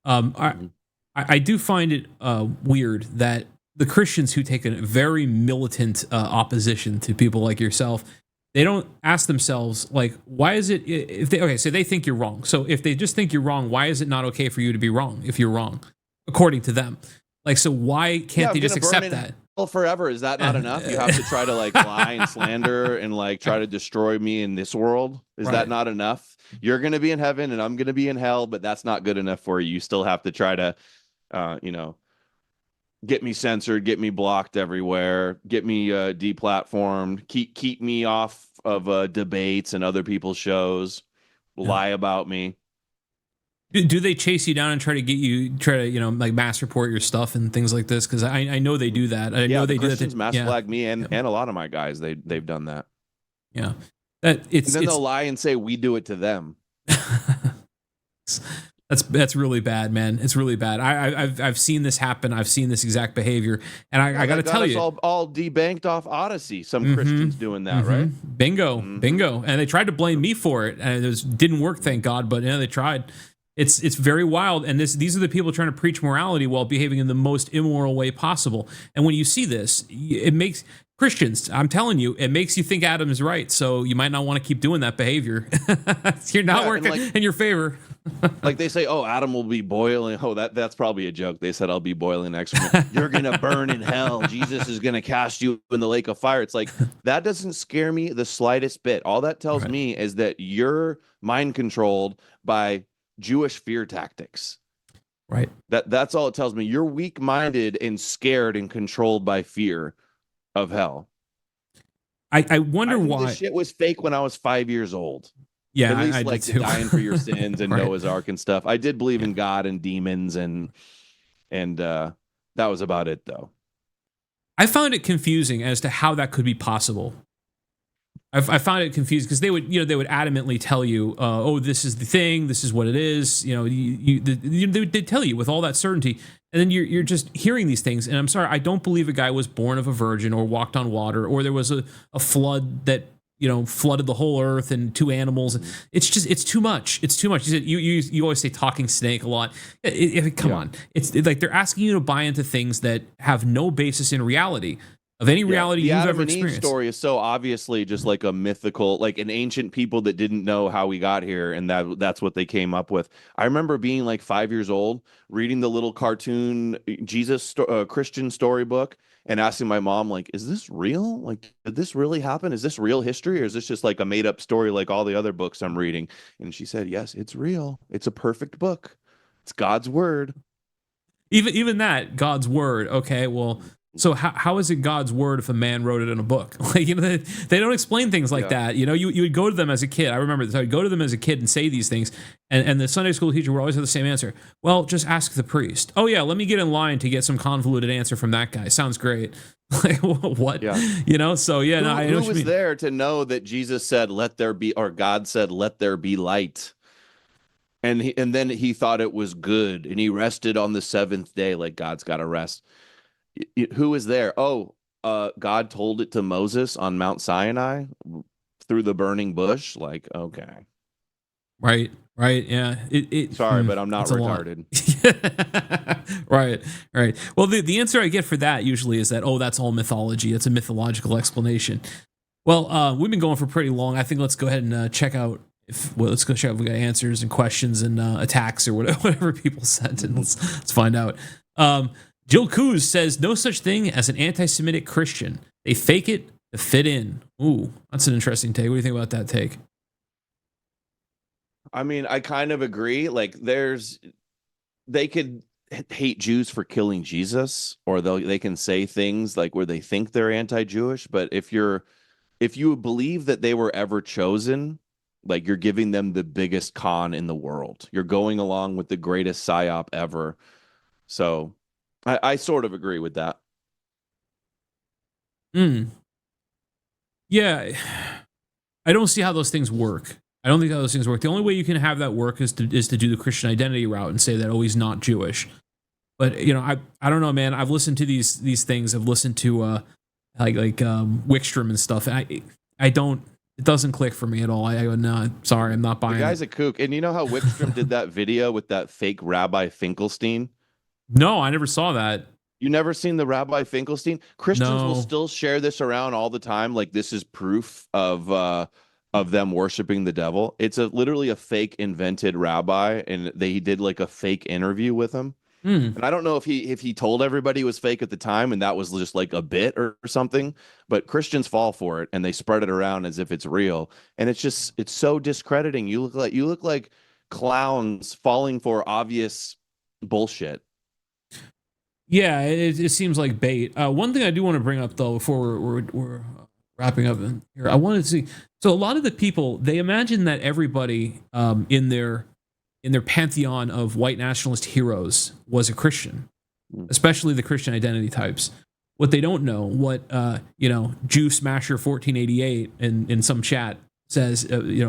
[SPEAKER 4] I do find it weird that the Christians who take a very militant opposition to people like yourself, they don't ask themselves, like, why is it, so they think you're wrong. So if they just think you're wrong, why is it not okay for you to be wrong if you're wrong, according to them? Like, so why can't they just accept that?
[SPEAKER 5] Well, forever, is that not enough? You have to try to like lie and slander and like try to destroy me in this world. Is that not enough? You're going to be in heaven and I'm going to be in hell, but that's not good enough for you. You still have to try to, get me censored, get me blocked everywhere, get me deplatformed, keep me off of debates and other people's shows, lie about me.
[SPEAKER 4] Do they chase you down and try to like mass report your stuff and things like this? Because I know they do that. I know they do that.
[SPEAKER 5] Mass flag me and a lot of my guys. They've done that.
[SPEAKER 4] Yeah,
[SPEAKER 5] they'll lie and say we do it to them.
[SPEAKER 4] That's really bad, man. It's really bad. I've seen this happen. I've seen this exact behavior, and I got to tell you,
[SPEAKER 5] all debanked off Odysee. Some Christians doing that, right?
[SPEAKER 4] Bingo. And they tried to blame me for it, and it didn't work, thank God. But they tried. It's very wild, and these are the people trying to preach morality while behaving in the most immoral way possible. And when you see this, it makes Christians, I'm telling you, it makes you think Adam is right. So you might not want to keep doing that behavior. You're not working in your favor.
[SPEAKER 5] Like they say, oh, Adam will be boiling. Oh, that's probably a joke. They said I'll be boiling excrement. You're gonna burn in hell. Jesus is gonna cast you in the lake of fire. It's like that doesn't scare me the slightest bit. All that tells me is that you're mind controlled by Jewish fear tactics.
[SPEAKER 4] Right.
[SPEAKER 5] That's all it tells me. You're weak-minded and scared and controlled by fear of hell.
[SPEAKER 4] I wonder why
[SPEAKER 5] this shit was fake when I was 5 years old.
[SPEAKER 4] Yeah,
[SPEAKER 5] at least like dying for your sins and Noah's Ark and stuff. I did believe in God and demons and that was about it though.
[SPEAKER 4] I found it confusing as to how that could be possible. I found it confusing because they would adamantly tell you, oh, this is the thing, this is what it is. They'd tell you with all that certainty, and then you're just hearing these things. And I'm sorry, I don't believe a guy was born of a virgin or walked on water or there was a flood that flooded the whole earth and 2 animals. It's too much. It's too much. You always say talking snake a lot. Come on. It's like they're asking you to buy into things that have no basis in reality. Of any reality you've ever experienced. The
[SPEAKER 5] story is so obviously just like a mythical, like an ancient people that didn't know how we got here, and that's what they came up with. I remember being like 5 years old, reading the little cartoon Jesus Christian storybook, and asking my mom, like, "Is this real? Like, did this really happen? Is this real history, or is this just like a made up story like all the other books I'm reading?" And she said, "Yes, it's real. It's a perfect book. It's God's word."
[SPEAKER 4] Even that, God's word. Okay, well. So how is it God's word if a man wrote it in a book? Like, they don't explain things like that. You would go to them as a kid. I remember this. I would go to them as a kid and say these things, and the Sunday school teacher would always have the same answer. Well, just ask the priest. Oh yeah, let me get in line to get some convoluted answer from that guy. Sounds great. Like, what? Yeah. So yeah,
[SPEAKER 5] who was there to know that Jesus said, "Let there be," or God said, "Let there be light"? And then he thought it was good, and he rested on the 7th day. Like, God's got to rest. Who was there? God told it to Moses on Mount Sinai through the burning bush. Like, okay.
[SPEAKER 4] Right. Yeah.
[SPEAKER 5] Sorry, but I'm not retarded.
[SPEAKER 4] Right. Well, the answer I get for that usually is that, that's all mythology. It's a mythological explanation. Well, we've been going for pretty long. I think let's go ahead and check out let's go check if we got answers and questions and attacks or whatever people sent, and let's find out. Jill Coos says, no such thing as an anti-Semitic Christian. They fake it to fit in. Ooh, that's an interesting take. What do you think about that take?
[SPEAKER 5] I mean, I kind of agree. Like, they could hate Jews for killing Jesus, or they can say things like where they think they're anti-Jewish. But if you believe that they were ever chosen, like, you're giving them the biggest con in the world. You're going along with the greatest psyop ever. So I sort of agree with that.
[SPEAKER 4] Yeah. I don't see how those things work. I don't think how those things work. The only way you can have that work is to do the Christian identity route and say that, he's not Jewish. But, I don't know, man. I've listened to these things. I've listened to Wickstrom and stuff. And it doesn't click for me at all. Sorry, I'm not buying it.
[SPEAKER 5] The guy's a kook. And you know how Wickstrom did that video with that fake Rabbi Finkelstein?
[SPEAKER 4] No, I never saw that.
[SPEAKER 5] You never seen the Rabbi Finkelstein? Christians will still share this around all the time. Like, this is proof of them worshiping the devil. It's literally a fake invented rabbi, and he did like a fake interview with him. And I don't know if he told everybody it was fake at the time, and that was just like a bit or something. But Christians fall for it, and they spread it around as if it's real. And it's so discrediting. You look like clowns falling for obvious bullshit.
[SPEAKER 4] Yeah, it seems like bait. One thing I do want to bring up, though, before we're wrapping up here, I wanted to see. So a lot of the people, they imagine that everybody in their pantheon of white nationalist heroes was a Christian, especially the Christian identity types. What they don't know, what Jew Smasher 1488 in some chat says,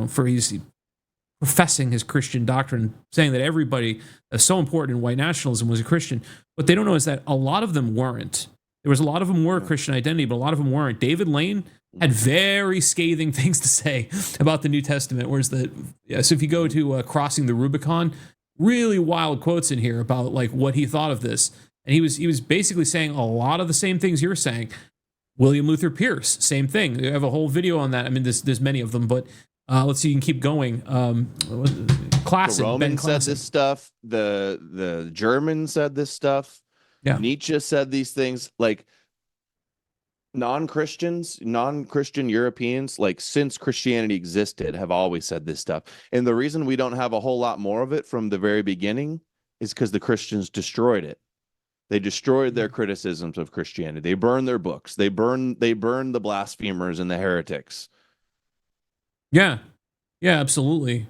[SPEAKER 4] for he's professing his Christian doctrine, saying that everybody that's so important in white nationalism was a Christian. What they don't know is that a lot of them weren't. There was a lot of them were Christian identity, but a lot of them weren't. David Lane had very scathing things to say about the New Testament. So if you go to Crossing the Rubicon, really wild quotes in here about like what he thought of this. And he was basically saying a lot of the same things you're saying. William Luther Pierce, same thing. You have a whole video on that. I mean, there's many of them, but let's see, you can keep going. Classic.
[SPEAKER 5] The Romans said this stuff. The Germans said this stuff.
[SPEAKER 4] Yeah.
[SPEAKER 5] Nietzsche said these things. Like, non-Christian Europeans, like, since Christianity existed, have always said this stuff. And the reason we don't have a whole lot more of it from the very beginning is because the Christians destroyed it. They destroyed their criticisms of Christianity. They burned their books. They burned the blasphemers and the heretics.
[SPEAKER 4] Yeah, absolutely.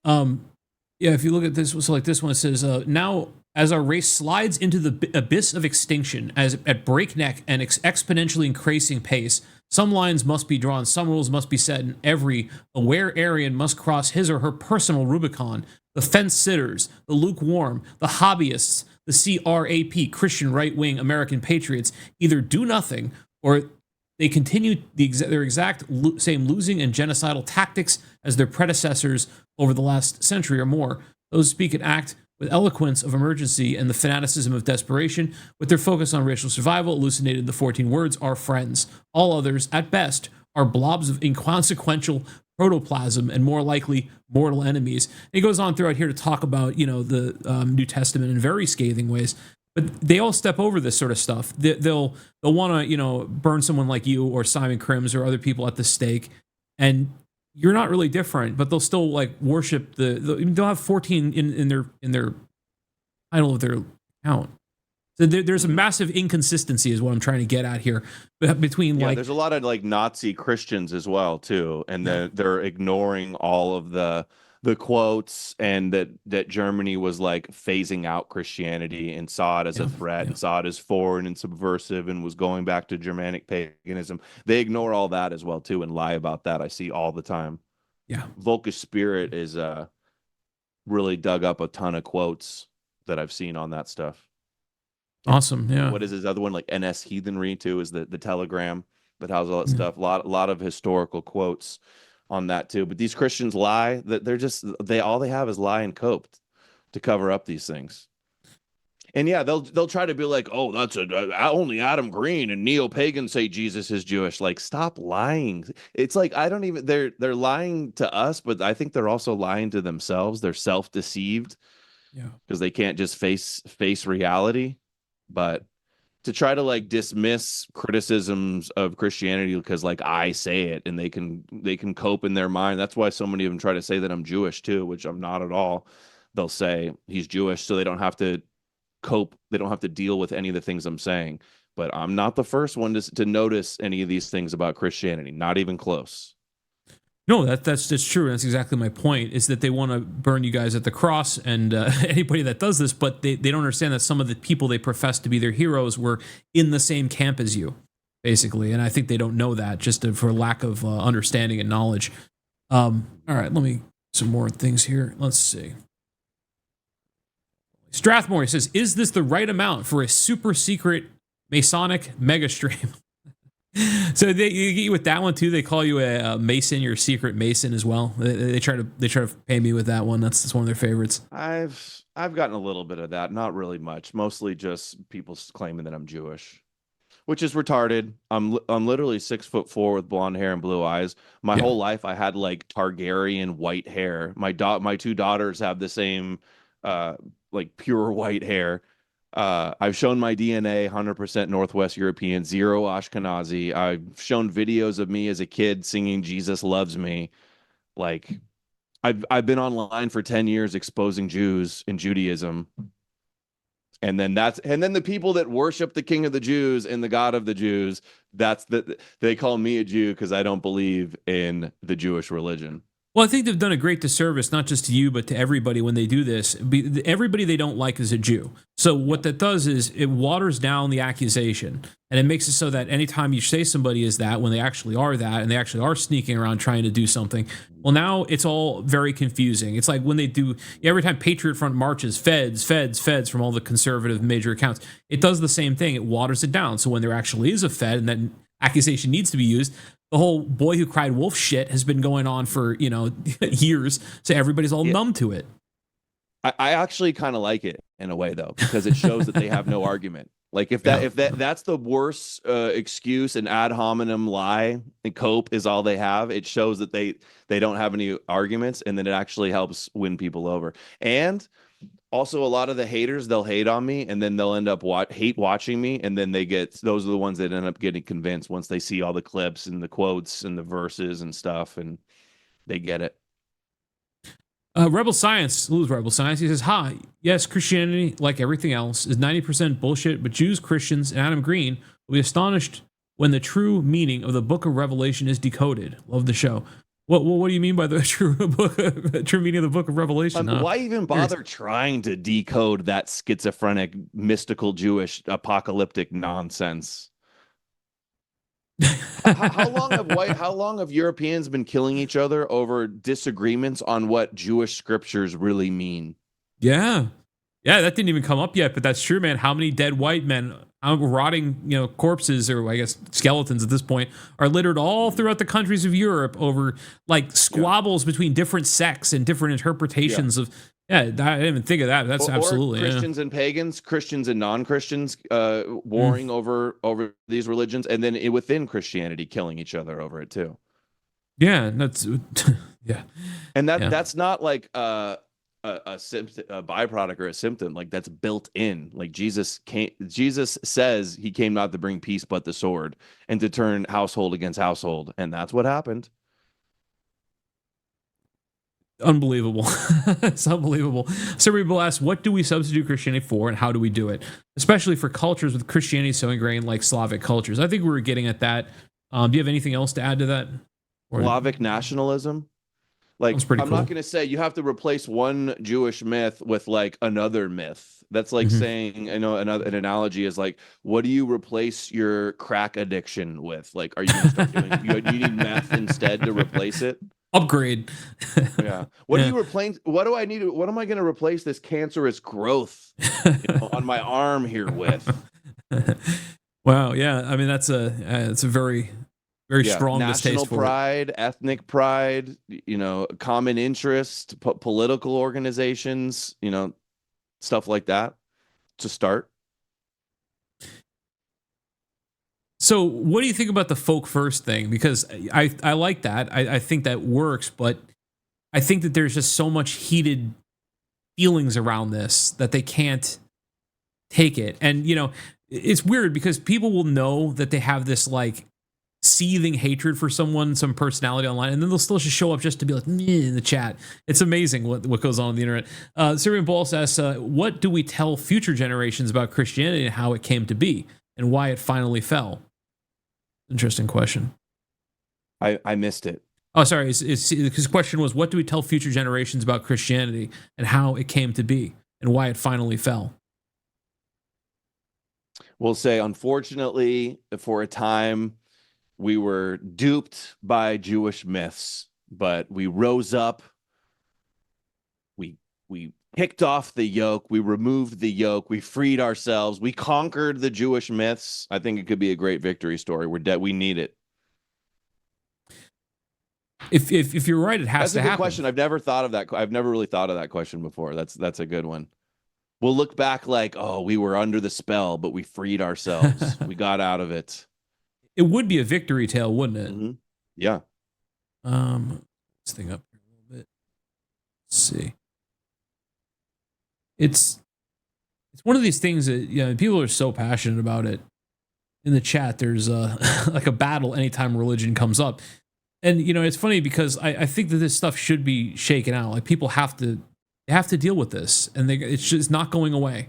[SPEAKER 4] If you look at this, so like this one, it says, now as our race slides into the abyss of extinction at breakneck and exponentially increasing pace, some lines must be drawn, some rules must be set, and every aware Aryan must cross his or her personal Rubicon. The fence-sitters, the lukewarm, the hobbyists, the CRAP, Christian right-wing American patriots, either do nothing or they continue their exact same losing and genocidal tactics as their predecessors over the last century or more. Those who speak and act with eloquence of emergency and the fanaticism of desperation, with their focus on racial survival, elucidated in the 14 words, are friends. All others, at best, are blobs of inconsequential protoplasm and more likely mortal enemies. And he goes on throughout here to talk about, the New Testament in very scathing ways. But they all step over this sort of stuff. They'll want to, burn someone like you or Simon Crims or other people at the stake. And you're not really different, but they'll still like worship they'll have 14 in their title of their account. So there's a massive inconsistency is what I'm trying to get at here between
[SPEAKER 5] there's a lot of like Nazi Christians as well too. And they're ignoring all of the quotes and that Germany was like phasing out Christianity and saw it as a threat and saw it as foreign and subversive and was going back to Germanic paganism. They ignore all that as well too and lie about that. I see all the time.
[SPEAKER 4] Yeah.
[SPEAKER 5] Volkish Spirit is really dug up a ton of quotes that I've seen on that stuff.
[SPEAKER 4] Awesome. Yeah.
[SPEAKER 5] What is his other one? Like NS Heathenry too is the Telegram that has all that stuff. A lot of historical quotes on that too. But these Christians lie, that they all they have is lie and cope to cover up these things. And they'll try to be like, oh, that's only Adam Green and neo-pagans say Jesus is Jewish. Like, stop lying. It's like they're lying to us, but I think they're also lying to themselves. They're self-deceived.
[SPEAKER 4] Yeah.
[SPEAKER 5] Because they can't just face reality. But to try to like dismiss criticisms of Christianity because like I say it and they can cope in their mind. That's why so many of them try to say that I'm Jewish too, which I'm not at all. They'll say he's Jewish so they don't have to cope. They don't have to deal with any of the things I'm saying. But I'm not the first one to notice any of these things about Christianity. Not even close.
[SPEAKER 4] No, that's true. That's exactly my point, is that they want to burn you guys at the cross and anybody that does this, but they don't understand that some of the people they profess to be their heroes were in the same camp as you, basically. And I think they don't know that just for lack of understanding and knowledge. All right, let me some more things here. Let's see. Strathmore says, is this the right amount for a super secret Masonic mega stream? So you get you with that one too. They call you a Mason, your secret Mason as well. They try to pay me with that one. That's one of their favorites.
[SPEAKER 5] I've gotten a little bit of that, not really much. Mostly just people claiming that I'm Jewish, which is retarded. I'm literally 6'4" with blonde hair and blue eyes. My whole life I had like Targaryen white hair. My two daughters have the same like pure white hair. I've shown my DNA 100% Northwest European, 0 Ashkenazi. I've shown videos of me as a kid singing Jesus Loves Me. Like I've been online for 10 years exposing Jews and Judaism. And then the people that worship the King of the Jews and the God of the Jews, they call me a Jew because I don't believe in the Jewish religion.
[SPEAKER 4] Well, I think they've done a great disservice, not just to you, but to everybody when they do this. Everybody they don't like is a Jew. So what that does is it waters down the accusation, and it makes it so that anytime you say somebody is that, when they actually are that, and they actually are sneaking around trying to do something, well, now it's all very confusing. It's like when they do, every time Patriot Front marches, feds from all the conservative major accounts, it does the same thing. It waters it down. So when there actually is a Fed and that accusation needs to be used, the whole boy who cried wolf shit has been going on for, years. So everybody's all numb to it.
[SPEAKER 5] I actually kind of like it in a way, though, because it shows that they have no argument. Like if that's the worst excuse, an ad hominem lie and cope is all they have. It shows that they don't have any arguments, and then it actually helps win people over. And also, a lot of the haters, they'll hate on me, and then they'll end up hate watching me, and then those are the ones that end up getting convinced once they see all the clips and the quotes and the verses and stuff, and they get it.
[SPEAKER 4] Rebel Science, he says, hi, yes, Christianity, like everything else, is 90% bullshit, but Jews, Christians, and Adam Green will be astonished when the true meaning of the book of Revelation is decoded. Love the show. What do you mean by the true meaning of the book of Revelation?
[SPEAKER 5] Why even bother trying to decode that schizophrenic, mystical Jewish apocalyptic nonsense? How long have Europeans been killing each other over disagreements on what Jewish scriptures really mean?
[SPEAKER 4] Yeah. Yeah, that didn't even come up yet, but that's true, man. How many dead white men, rotting, corpses, or I guess skeletons at this point, are littered all throughout the countries of Europe over like squabbles between different sects and different interpretations of. Yeah, I didn't even think of that. That's absolutely
[SPEAKER 5] Christians and pagans, Christians and non-Christians, warring over these religions, and then within Christianity, killing each other over it too.
[SPEAKER 4] Yeah, that's yeah,
[SPEAKER 5] and that's not like a byproduct or a symptom. Like that's built in. Like Jesus says he came not to bring peace but the sword, and to turn household against household, and that's what happened.
[SPEAKER 4] Unbelievable. It's unbelievable. Several people ask, what do we substitute Christianity for and how do we do it? Especially for cultures with Christianity so ingrained like Slavic cultures. I think we were getting at that. Do you have anything else to add to that?
[SPEAKER 5] Slavic nationalism? Like, I'm cool. Not going to say you have to replace one Jewish myth with like another myth. That's like saying, an analogy is like, what do you replace your crack addiction with? Like, are you going to start doing, you need meth instead to replace it?
[SPEAKER 4] Upgrade.
[SPEAKER 5] Yeah. What do you replace? What do I need? What am I going to replace this cancerous growth on my arm here with?
[SPEAKER 4] Wow. Yeah. I mean, that's a very, very strong
[SPEAKER 5] national pride, ethnic pride, common interest, political organizations, stuff like that to start.
[SPEAKER 4] So what do you think about the folk first thing? Because I like that. I think that works, but I think that there's just so much heated feelings around this that they can't take it. And, it's weird because people will know that they have this like seething hatred for someone, some personality online, and then they'll still just show up just to be like in the chat. It's amazing what goes on the internet. Syrian Balls asks, what do we tell future generations about Christianity and how it came to be and why it finally fell? Interesting question.
[SPEAKER 5] I missed it.
[SPEAKER 4] Oh, sorry. His question was, what do we tell future generations about Christianity and how it came to be and why it finally fell?
[SPEAKER 5] We'll say, unfortunately, for a time, we were duped by Jewish myths, but we rose up. We kicked off the yoke. We removed the yoke. We freed ourselves. We conquered the Jewish myths. I think it could be a great victory story. We're dead. We need it.
[SPEAKER 4] If you're right, it has to happen.
[SPEAKER 5] That's a good question. I've never thought of that. I've never really thought of that question before. That's a good one. We'll look back like, oh, we were under the spell, but we freed ourselves. We got out of it.
[SPEAKER 4] It would be a victory tale, wouldn't it?
[SPEAKER 5] Mm-hmm. Yeah.
[SPEAKER 4] Let's think up here a little bit. Let's see. It's one of these things that people are so passionate about it. In the chat, there's like a battle anytime religion comes up, and it's funny because I think that this stuff should be shaken out. Like people have to deal with this, and it's just not going away.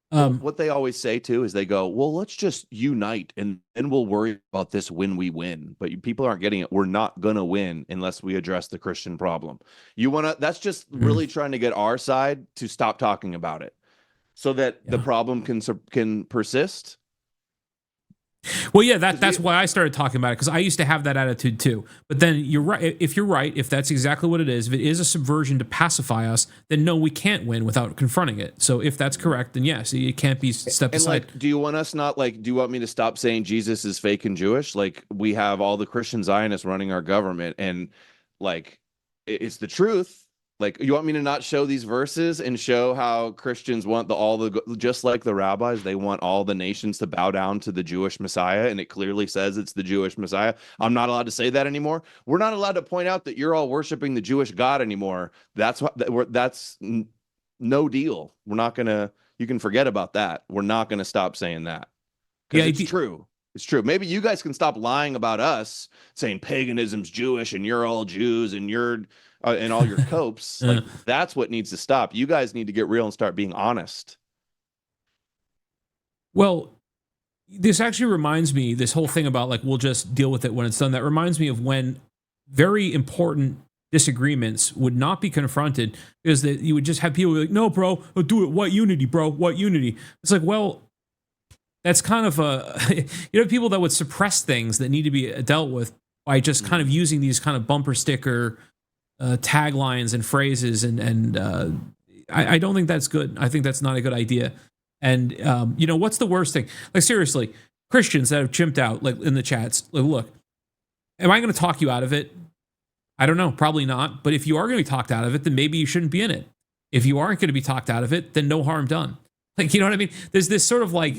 [SPEAKER 5] What they always say too is they go, well, let's just unite and then we'll worry about this when we win. But people aren't getting it. We're not going to win unless we address the Christian problem. That's just really trying to get our side to stop talking about it so that the problem can persist.
[SPEAKER 4] Well, yeah, that's why I started talking about it, because I used to have that attitude too. But then you're right. If you're right, if that's exactly what it is, if it is a subversion to pacify us, then no, we can't win without confronting it. So if that's correct, then yes, it can't be stepped aside.
[SPEAKER 5] Like, do you want me to stop saying Jesus is fake and Jewish? Like, we have all the Christian Zionists running our government, and like, it's the truth. Like, you want me to not show these verses and show how Christians want just like the rabbis, they want all the nations to bow down to the Jewish Messiah, and it clearly says it's the Jewish Messiah. I'm not allowed to say that anymore. We're not allowed to point out that you're all worshiping the Jewish God anymore. That's no deal. We're not gonna. You can forget about that. We're not gonna stop saying that. Yeah, it's true. It's true. Maybe you guys can stop lying about us, saying paganism's Jewish and you're all Jews and you're. And all your copes, like that's what needs to stop. You guys need to get real and start being honest.
[SPEAKER 4] Well, this actually reminds me, this whole thing about like we'll just deal with it when it's done. That reminds me of when very important disagreements would not be confronted, because that you would just have people be like, "No, bro, do it. What unity, bro? What unity?" It's like, well, that's kind of people that would suppress things that need to be dealt with by just kind of using these kind of bumper sticker taglines and phrases, and I don't think that's good. I think that's not a good idea. And what's the worst thing? Like, seriously, Christians that have chimped out, like, in the chats, like, look, am I going to talk you out of it? I don't know, probably not. But if you are going to be talked out of it, then maybe you shouldn't be in it. If you aren't going to be talked out of it, then no harm done. Like, you know what I mean? There's this sort of like,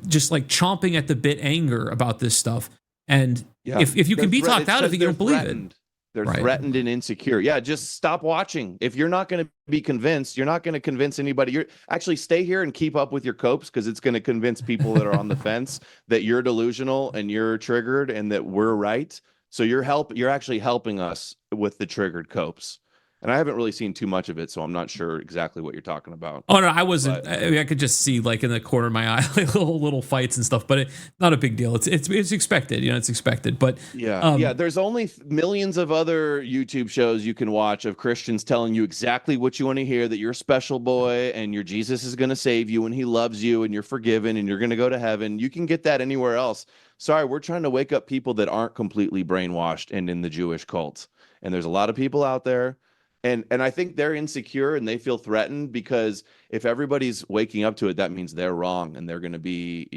[SPEAKER 4] just like chomping at the bit anger about this stuff. And if you can be talked out of it, you don't believe it.
[SPEAKER 5] They're threatened and insecure. Yeah, just stop watching. If you're not going to be convinced, you're not going to convince anybody. You're actually stay here and keep up with your copes, because it's going to convince people that are on the fence that you're delusional and you're triggered and that we're right. So you're actually helping us with the triggered copes. And I haven't really seen too much of it, so I'm not sure exactly what you're talking about.
[SPEAKER 4] Oh no, I wasn't. But I could just see, like, in the corner of my eye, like little fights and stuff. But not a big deal. It's expected. It's expected. But
[SPEAKER 5] there's only millions of other YouTube shows you can watch of Christians telling you exactly what you want to hear, that you're a special boy and your Jesus is going to save you and he loves you and you're forgiven and you're going to go to heaven. You can get that anywhere else. Sorry, we're trying to wake up people that aren't completely brainwashed and in the Jewish cult. And there's a lot of people out there. And I think they're insecure and they feel threatened, because if everybody's waking up to it, that means they're wrong and they're going to be,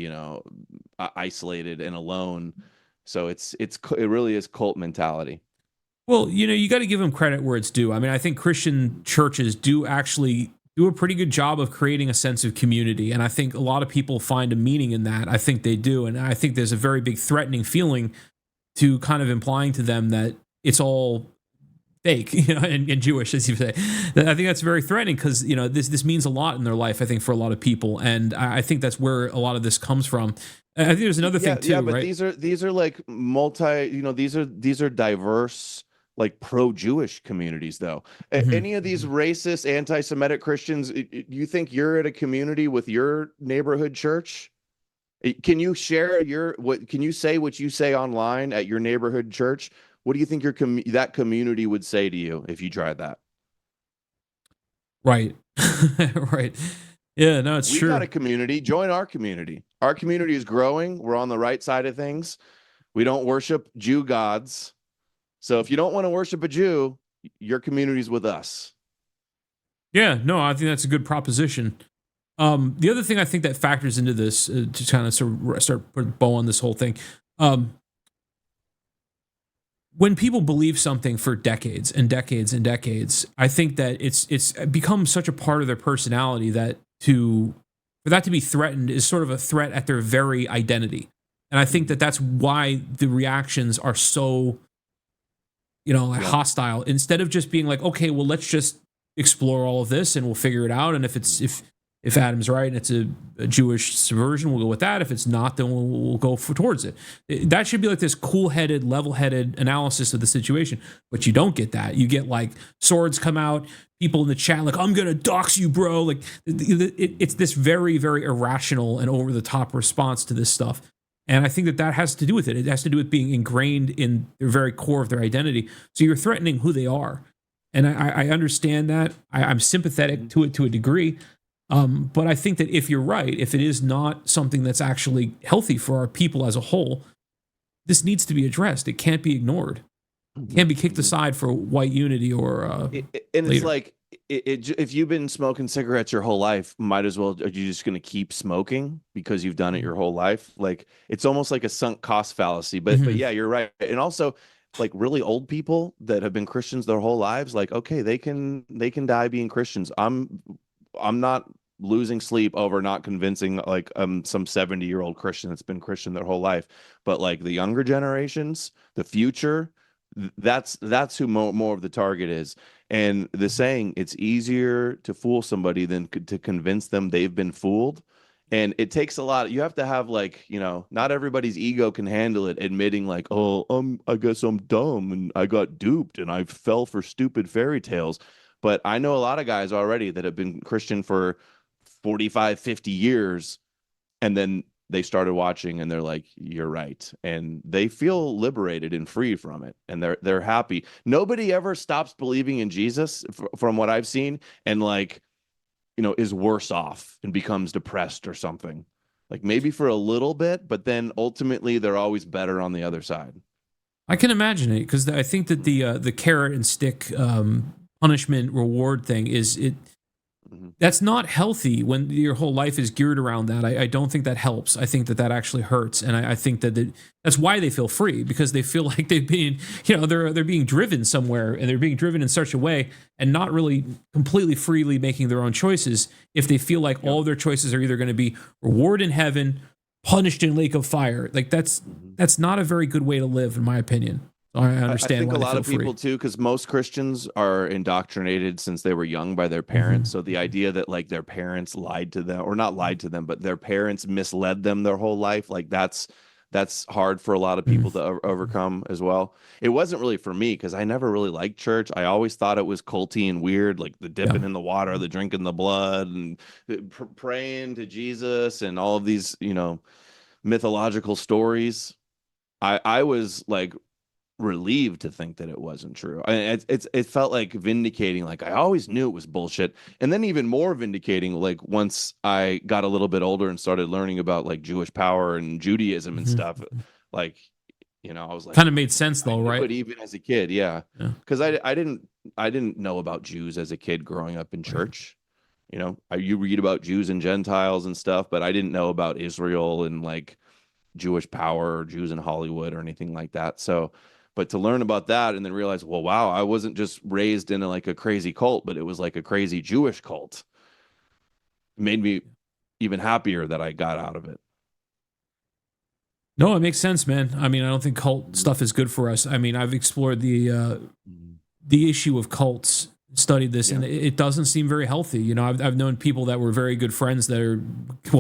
[SPEAKER 5] isolated and alone. So it really is cult mentality.
[SPEAKER 4] Well, you got to give them credit where it's due. I mean, I think Christian churches do actually do a pretty good job of creating a sense of community. And I think a lot of people find a meaning in that. I think they do. And I think there's a very big threatening feeling to kind of implying to them that it's all fake, and Jewish, as you say. I think that's very threatening, because this means a lot in their life, I think, for a lot of people, and I think that's where a lot of this comes from. I think there's another thing too,
[SPEAKER 5] but
[SPEAKER 4] right?
[SPEAKER 5] These are like these are diverse, like pro-Jewish communities, though. Mm-hmm. Any of these racist, anti-Semitic Christians, you think you're at a community with your neighborhood church? Can you share can you say what you say online at your neighborhood church? What do you think that community would say to you if you tried that?
[SPEAKER 4] Right. Right. Yeah, no, it's true.
[SPEAKER 5] We got a community. Join our community. Our community is growing. We're on the right side of things. We don't worship Jew gods. So if you don't want to worship a Jew, your community's with us.
[SPEAKER 4] Yeah, no, I think that's a good proposition. The other thing I think that factors into this, to kind of start putting a bow on this whole thing, when people believe something for decades and decades and decades, I think that it's become such a part of their personality that for that to be threatened is sort of a threat at their very identity. And I think that that's why the reactions are so, hostile. Instead of just being like, okay, well, let's just explore all of this and we'll figure it out. And if Adam's right and it's a Jewish subversion, we'll go with that. If it's not, then we'll go towards it. That should be like this cool-headed, level-headed analysis of the situation. But you don't get that. You get like swords come out, people in the chat like, I'm going to dox you, bro. Like it's this very, very irrational and over-the-top response to this stuff. And I think that has to do with it. It has to do with being ingrained in their very core of their identity. So you're threatening who they are. And I understand that. I'm sympathetic to it to a degree. But I think that if you're right, if it is not something that's actually healthy for our people as a whole, this needs to be addressed. It can't be ignored. It can't be kicked aside for white unity or.
[SPEAKER 5] It's like if you've been smoking cigarettes your whole life, might as well. Are you just going to keep smoking because you've done it your whole life? Like it's almost like a sunk cost fallacy. But yeah, you're right. And also, like really old people that have been Christians their whole lives, like okay, they can die being Christians. I'm not losing sleep over not convincing like some 70-year-old Christian that's been Christian their whole life, but like the younger generations, the future, that's who more of the target is. And the saying, it's easier to fool somebody than to convince them they've been fooled. And it takes a lot. You have to have like, not everybody's ego can handle it, admitting like, oh, I guess I'm dumb and I got duped and I fell for stupid fairy tales. But I know a lot of guys already that have been Christian for 45, 50 years, and then they started watching and they're like, you're right. And they feel liberated and free from it. And they're happy. Nobody ever stops believing in Jesus from what I've seen and like, is worse off and becomes depressed or something. Like maybe for a little bit, but then ultimately they're always better on the other side.
[SPEAKER 4] I can imagine it, because I think that the carrot and stick punishment reward thing is it. that's not healthy when your whole life is geared around that. I don't think that helps. I think that actually hurts, and I think that that's why they feel free, because they feel like they've been, they're being driven somewhere, and they're being driven in such a way, and not really completely freely making their own choices. If they feel like all of their choices are either going to be rewarded in heaven, punished in lake of fire, like that's not a very good way to live, in my opinion. I understand.
[SPEAKER 5] I think a lot of people too, because most Christians are indoctrinated since they were young by their parents. So the idea that like their parents lied to them, or not lied to them, but their parents misled them their whole life, like that's hard for a lot of people to overcome as well. It wasn't really for me, because I never really liked church. I always thought it was culty and weird, like the dipping in the water, the drinking the blood, and praying to Jesus, and all of these, mythological stories. I was like relieved to think that it wasn't true. It felt like vindicating. Like I always knew it was bullshit, and then even more vindicating, like once I got a little bit older and started learning about like Jewish power and Judaism and stuff. Like, I was like,
[SPEAKER 4] kind of made sense though, right?
[SPEAKER 5] But even as a kid, because I didn't know about Jews as a kid growing up in church. You read about Jews and Gentiles and stuff, but I didn't know about Israel and like Jewish power or Jews in Hollywood or anything like that. So. But to learn about that and then realize, well, wow, I wasn't just raised in like a crazy cult, but it was like a crazy Jewish cult. It made me even happier that I got out of it.
[SPEAKER 4] No, it makes sense, man. I mean, I don't think cult stuff is good for us. I mean, I've explored the issue of cults, studied this, and it doesn't seem very healthy. I've known people that were very good friends that are,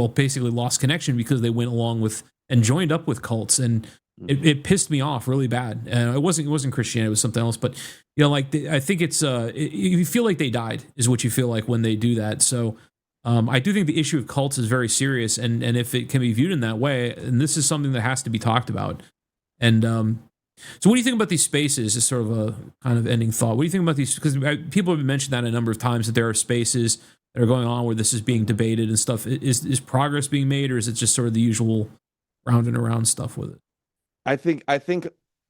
[SPEAKER 4] basically lost connection because they went along with and joined up with cults, and it pissed me off really bad. It wasn't Christianity, it was something else. But I think it's you feel like they died is what you feel like when they do that. So I do think the issue of cults is very serious, and if it can be viewed in that way, and this is something that has to be talked about. And so what do you think about these spaces? Is sort of a kind of ending thought. What do you think about these? Because people have mentioned that a number of times, that there are spaces that are going on where this is being debated and stuff. Is progress being made, or is it just sort of the usual round and around stuff with it?
[SPEAKER 5] I think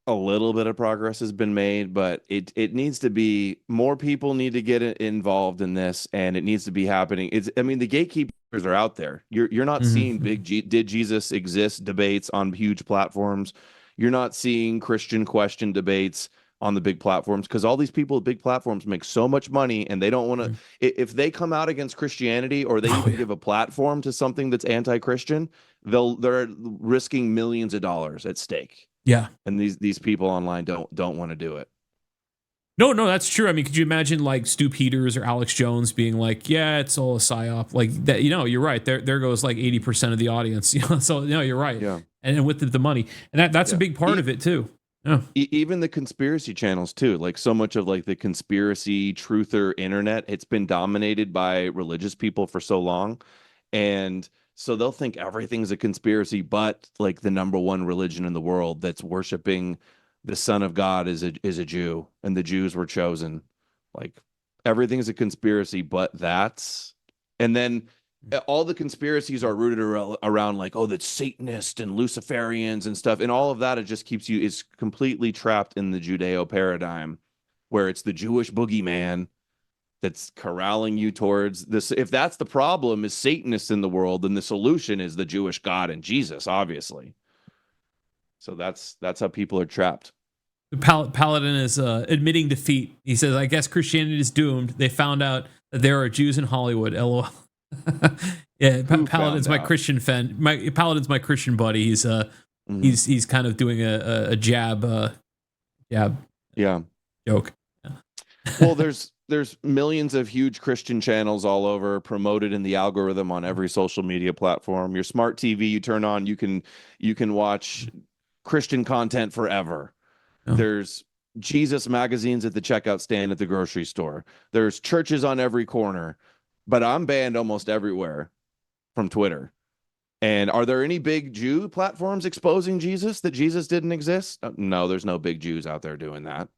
[SPEAKER 5] a little bit of progress has been made, but it needs to be, more people need to get involved in this, and it needs to be happening. The gatekeepers are out there. You're not seeing big did Jesus exist debates on huge platforms. You're not seeing Christian question debates on the big platforms, because all these people with big platforms make so much money, and they don't want to. If they come out against Christianity, or they even give a platform to something that's anti-Christian, they're risking millions of dollars at stake.
[SPEAKER 4] Yeah,
[SPEAKER 5] and these people online don't want to do it.
[SPEAKER 4] No, that's true. I mean, could you imagine like Stu Peters or Alex Jones being like, "Yeah, it's all a psyop," like that? You're right. There goes like 80% of the audience. So you're right. Yeah, and with the money, and that's a big part of it too. Yeah.
[SPEAKER 5] Even the conspiracy channels too, like so much of like the conspiracy truther internet, it's been dominated by religious people for so long, and so they'll think everything's a conspiracy, but like the number one religion in the world that's worshiping the Son of God is a Jew, and the Jews were chosen. Like everything's a conspiracy, but that's, and then all the conspiracies are rooted around like, oh, that's Satanist and Luciferians and stuff. And all of that, it just keeps you, is completely trapped in the Judeo paradigm, where it's the Jewish boogeyman that's corralling you towards this. If that's the problem, is Satanists in the world, then the solution is the Jewish God and Jesus, obviously. So that's how people are trapped.
[SPEAKER 4] Paladin is admitting defeat. He says, I guess Christianity is doomed. They found out that there are Jews in Hollywood. LOL. Yeah, Paladin's my Christian fan. Paladin's my Christian buddy. He's he's kind of doing a jab joke. Yeah.
[SPEAKER 5] Well, there's millions of huge Christian channels all over, promoted in the algorithm on every social media platform. Your smart TV you turn on, you can watch Christian content forever. Oh. There's Jesus magazines at the checkout stand at the grocery store. There's churches on every corner. But I'm banned almost everywhere from Twitter. And are there any big Jew platforms exposing Jesus, that Jesus didn't exist? No, there's no big Jews out there doing that.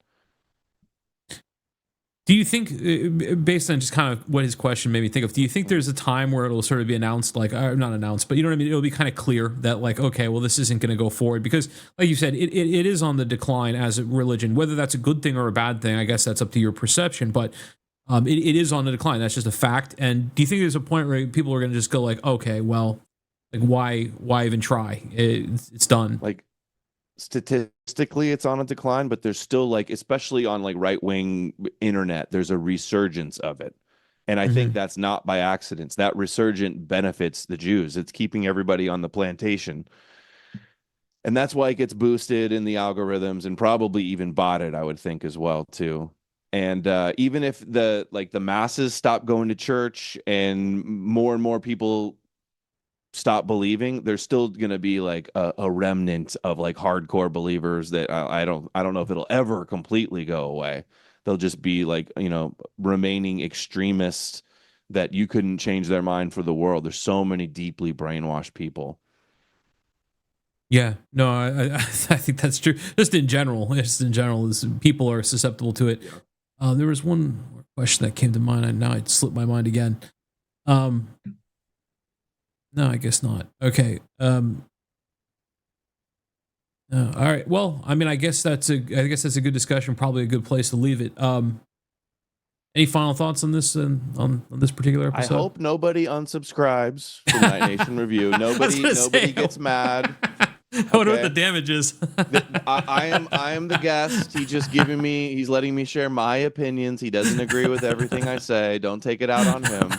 [SPEAKER 4] Do you think, based on just kind of what his question made me think of, do you think there's a time where it'll sort of be announced, like, not announced, but you know what I mean? It'll be kind of clear that, like, okay, well, this isn't going to go forward, because, like you said, it is on the decline as a religion. Whether that's a good thing or a bad thing, I guess that's up to your perception. But it is on the decline. That's just a fact. And do you think there's a point where people are going to just go like, okay, well, like why even try? It's done.
[SPEAKER 5] Like statistically, it's on a decline, but there's still like, especially on like right-wing internet, there's a resurgence of it. And I think that's not by accidents. That resurgent benefits the Jews. It's keeping everybody on the plantation. And that's why it gets boosted in the algorithms and probably even botted, I would think, as well, too. And even if the masses stop going to church and more people stop believing, there's still going to be like a remnant of like hardcore believers that I don't know if it'll ever completely go away. They'll just be like, remaining extremists that you couldn't change their mind for the world. There's so many deeply brainwashed people.
[SPEAKER 4] Yeah, no, I think that's true. Just in general, people are susceptible to it. Yeah. There was one more question that came to mind, and now it slipped my mind again. No, I guess not. Okay. All right. Well, I mean, I guess that's a good discussion. Probably a good place to leave it. Any final thoughts on this on this particular episode?
[SPEAKER 5] I hope nobody unsubscribes from Night Nation Review. Nobody gets mad.
[SPEAKER 4] I wonder what the damage is.
[SPEAKER 5] I am the guest. He's letting me share my opinions. He doesn't agree with everything I say. Don't take it out on him.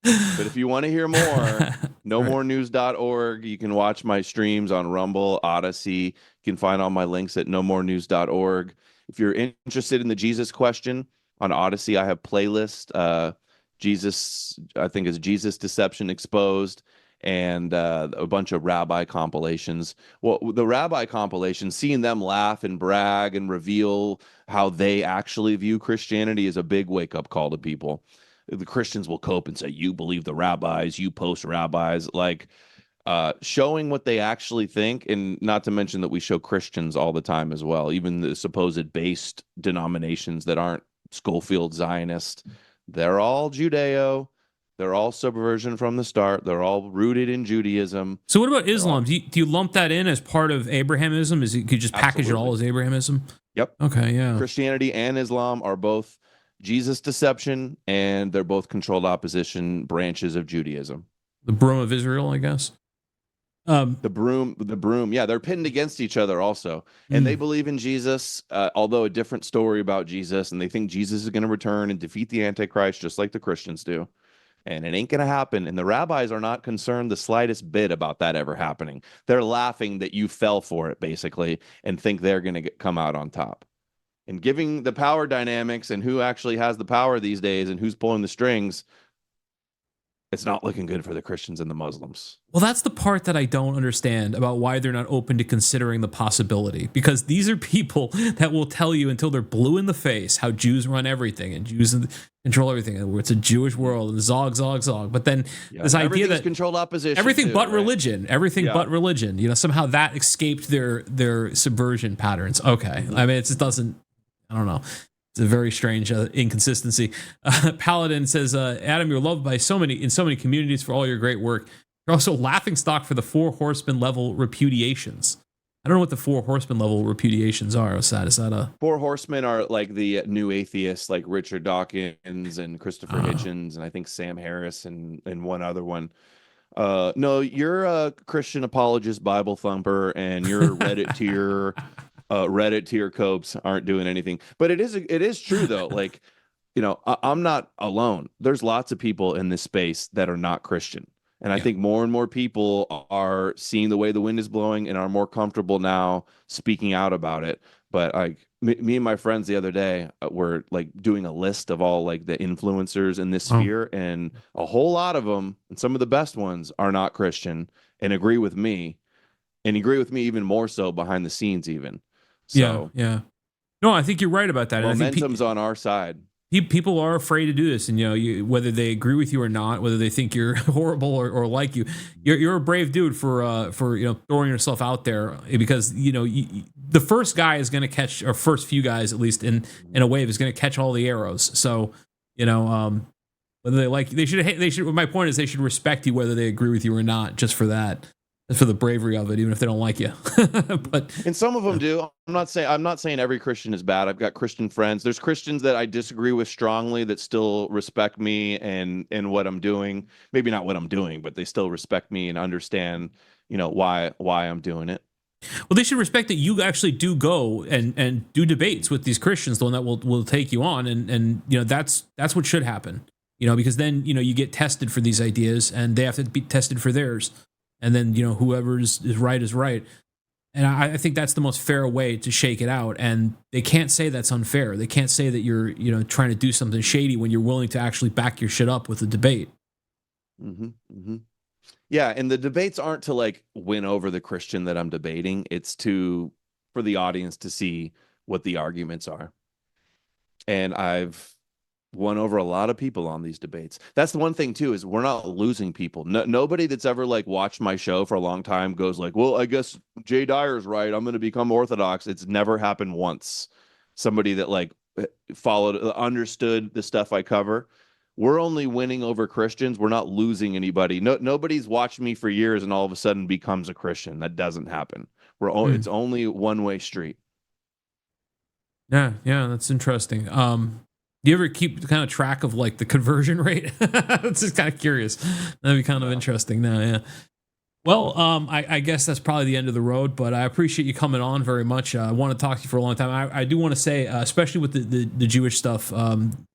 [SPEAKER 5] But if you want to hear more, nomorenews.org. You can watch my streams on Rumble, Odysee. You can find all my links at nomorenews.org. If you're interested in the Jesus question on Odysee, I have playlist. Jesus, I think, is Jesus Deception Exposed, and a bunch of rabbi compilations. Well, the rabbi compilations, seeing them laugh and brag and reveal how they actually view Christianity is a big wake-up call to people. The Christians will cope and say, you believe the rabbis, you post rabbis, like showing what they actually think. And not to mention that we show Christians all the time as well, even the supposed based denominations that aren't Schofield Zionist. They're all Judeo. They're all subversion from the start. They're all rooted in Judaism.
[SPEAKER 4] So what about Islam? Do you lump that in as part of Abrahamism? Could you just package it all as Abrahamism?
[SPEAKER 5] Yep.
[SPEAKER 4] Okay, yeah.
[SPEAKER 5] Christianity and Islam are both Jesus deception, and they're both controlled opposition branches of Judaism.
[SPEAKER 4] The broom of Israel, I guess.
[SPEAKER 5] The broom. Yeah, they're pitted against each other also. And they believe in Jesus, although a different story about Jesus, and they think Jesus is going to return and defeat the Antichrist just like the Christians do. And it ain't going to happen. And the rabbis are not concerned the slightest bit about that ever happening. They're laughing that you fell for it, basically, and think they're going to come out on top. And giving the power dynamics and who actually has the power these days and who's pulling the strings, it's not looking good for the Christians and the Muslims.
[SPEAKER 4] Well, that's the part that I don't understand about why they're not open to considering the possibility. Because these are people that will tell you until they're blue in the face how Jews run everything and Jews control everything. And it's a Jewish world and zog, zog, zog. But then this idea that
[SPEAKER 5] controlled opposition,
[SPEAKER 4] everything but religion, but religion, somehow that escaped their subversion patterns. Okay. I mean, it just doesn't, I don't know. It's a very strange inconsistency. Paladin says, Adam, you're loved by so many communities for all your great work. You're also laughingstock for the 4 horsemen level repudiations. I don't know what the 4 horsemen level repudiations are. Is that a
[SPEAKER 5] 4 horsemen are like the new atheists, like Richard Dawkins and Christopher Hitchens, and I think Sam Harris and one other one. No, you're a Christian apologist, Bible thumper, and your Reddit tier. Reddit tier copes aren't doing anything, but it is true though. Like, I'm not alone. There's lots of people in this space that are not Christian. And I think more and more people are seeing the way the wind is blowing and are more comfortable now speaking out about it. But like me and my friends the other day were like doing a list of all like the influencers in this sphere, and a whole lot of them, and some of the best ones, are not Christian and agree with me, and agree with me even more so behind the scenes even. So,
[SPEAKER 4] yeah. No, I think you're right about that.
[SPEAKER 5] Momentum's on our side.
[SPEAKER 4] People are afraid to do this, and whether they agree with you or not, whether they think you're horrible or like you're a brave dude for throwing yourself out there, because the first guy is going to catch, or first few guys at least in a wave is going to catch all the arrows. So whether they like, they should. My point is they should respect you whether they agree with you or not, just for that. for the bravery of it, even if they don't like you. But
[SPEAKER 5] and some of them do. I'm not saying every Christian is bad. I've got Christian friends. There's Christians that I disagree with strongly that still respect me and what I'm doing. Maybe not what I'm doing, but they still respect me and understand, why I'm doing it.
[SPEAKER 4] Well, they should respect that you actually do go and do debates with these Christians, the one that will take you on, and that's what should happen. Because then you get tested for these ideas, and they have to be tested for theirs, and then whoever is right is right. And I think that's the most fair way to shake it out. And they can't say that's unfair. They can't say that you're trying to do something shady when you're willing to actually back your shit up with a debate.
[SPEAKER 5] Mm-hmm. Mm-hmm. Yeah, and the debates aren't to like win over the Christian that I'm debating. It's for the audience to see what the arguments are. And I've won over a lot of people on these debates. That's the one thing too, is we're not losing people. Nobody that's ever like watched my show for a long time goes like, well, I guess Jay Dyer's right, I'm going to become Orthodox. It's never happened once. Somebody that like understood the stuff I cover. We're only winning over Christians. We're not losing anybody. Nobody's watched me for years and all of a sudden becomes a Christian. That doesn't happen. It's only one-way street.
[SPEAKER 4] Yeah, that's interesting. Do you ever keep kind of track of like the conversion rate? It's just kind of curious. That'd be kind of interesting now, yeah. Well, I guess that's probably the end of the road, but I appreciate you coming on very much. I want to talk to you for a long time. I do want to say, especially with the Jewish stuff,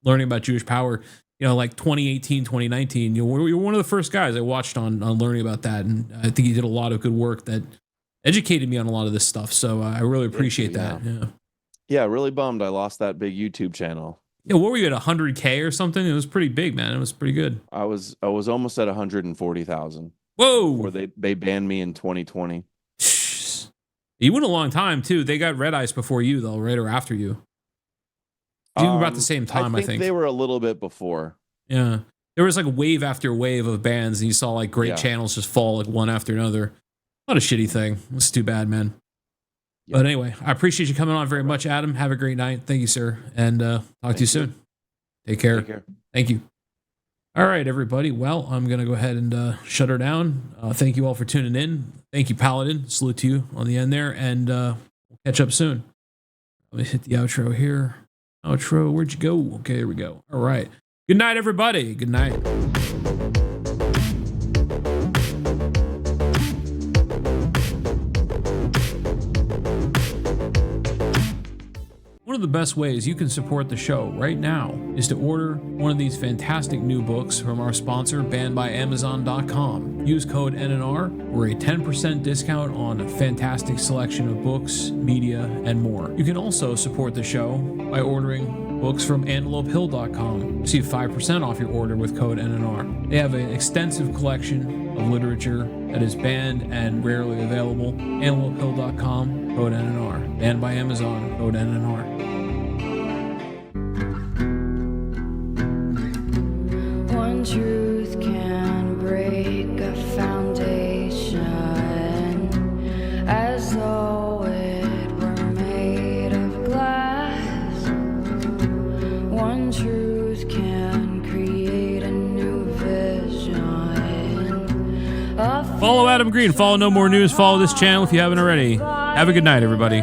[SPEAKER 4] learning about Jewish power, like 2018, 2019, you were one of the first guys I watched on learning about that. And I think you did a lot of good work that educated me on a lot of this stuff. So I really appreciate that. Yeah.
[SPEAKER 5] Yeah, really bummed I lost that big YouTube channel.
[SPEAKER 4] Yeah, what were you at, 100K or something? It was pretty big, man. It was pretty good.
[SPEAKER 5] I was almost at 140,000.
[SPEAKER 4] Whoa!
[SPEAKER 5] Before they banned me in 2020.
[SPEAKER 4] You went a long time too. They got Red Ice before you though, right, or after you? You were about the same time, I think.
[SPEAKER 5] They were a little bit before.
[SPEAKER 4] Yeah, there was like wave after wave of bands, and you saw like great channels just fall like one after another. What a shitty thing. It's too bad, man. Yep. But anyway, I appreciate you coming on very much, Adam. Have a great night. Thank you, sir. And talk to you soon. Take care. Thank you. All right, everybody. Well, I'm going to go ahead and shut her down. Thank you all for tuning in. Thank you, Paladin. Salute to you on the end there. And we'll catch up soon. Let me hit the outro here. Outro, where'd you go? Okay, here we go. All right. Good night, everybody. Good night. One of the best ways you can support the show right now is to order one of these fantastic new books from our sponsor, BannedByAmazon.com. Use code NNR for a 10% discount on a fantastic selection of books, media, and more. You can also support the show by ordering books from AntelopeHill.com. Receive 5% off your order with code NNR. They have an extensive collection of literature that is banned and rarely available. AntelopeHill.com, code NNR. Banned by Amazon, code NNR.
[SPEAKER 3] One truth can break a foundation as though it were made of glass. One truth can create a new vision.
[SPEAKER 4] Follow Adam Green. Follow No More News. Follow this channel if you haven't already. Have a good night, everybody.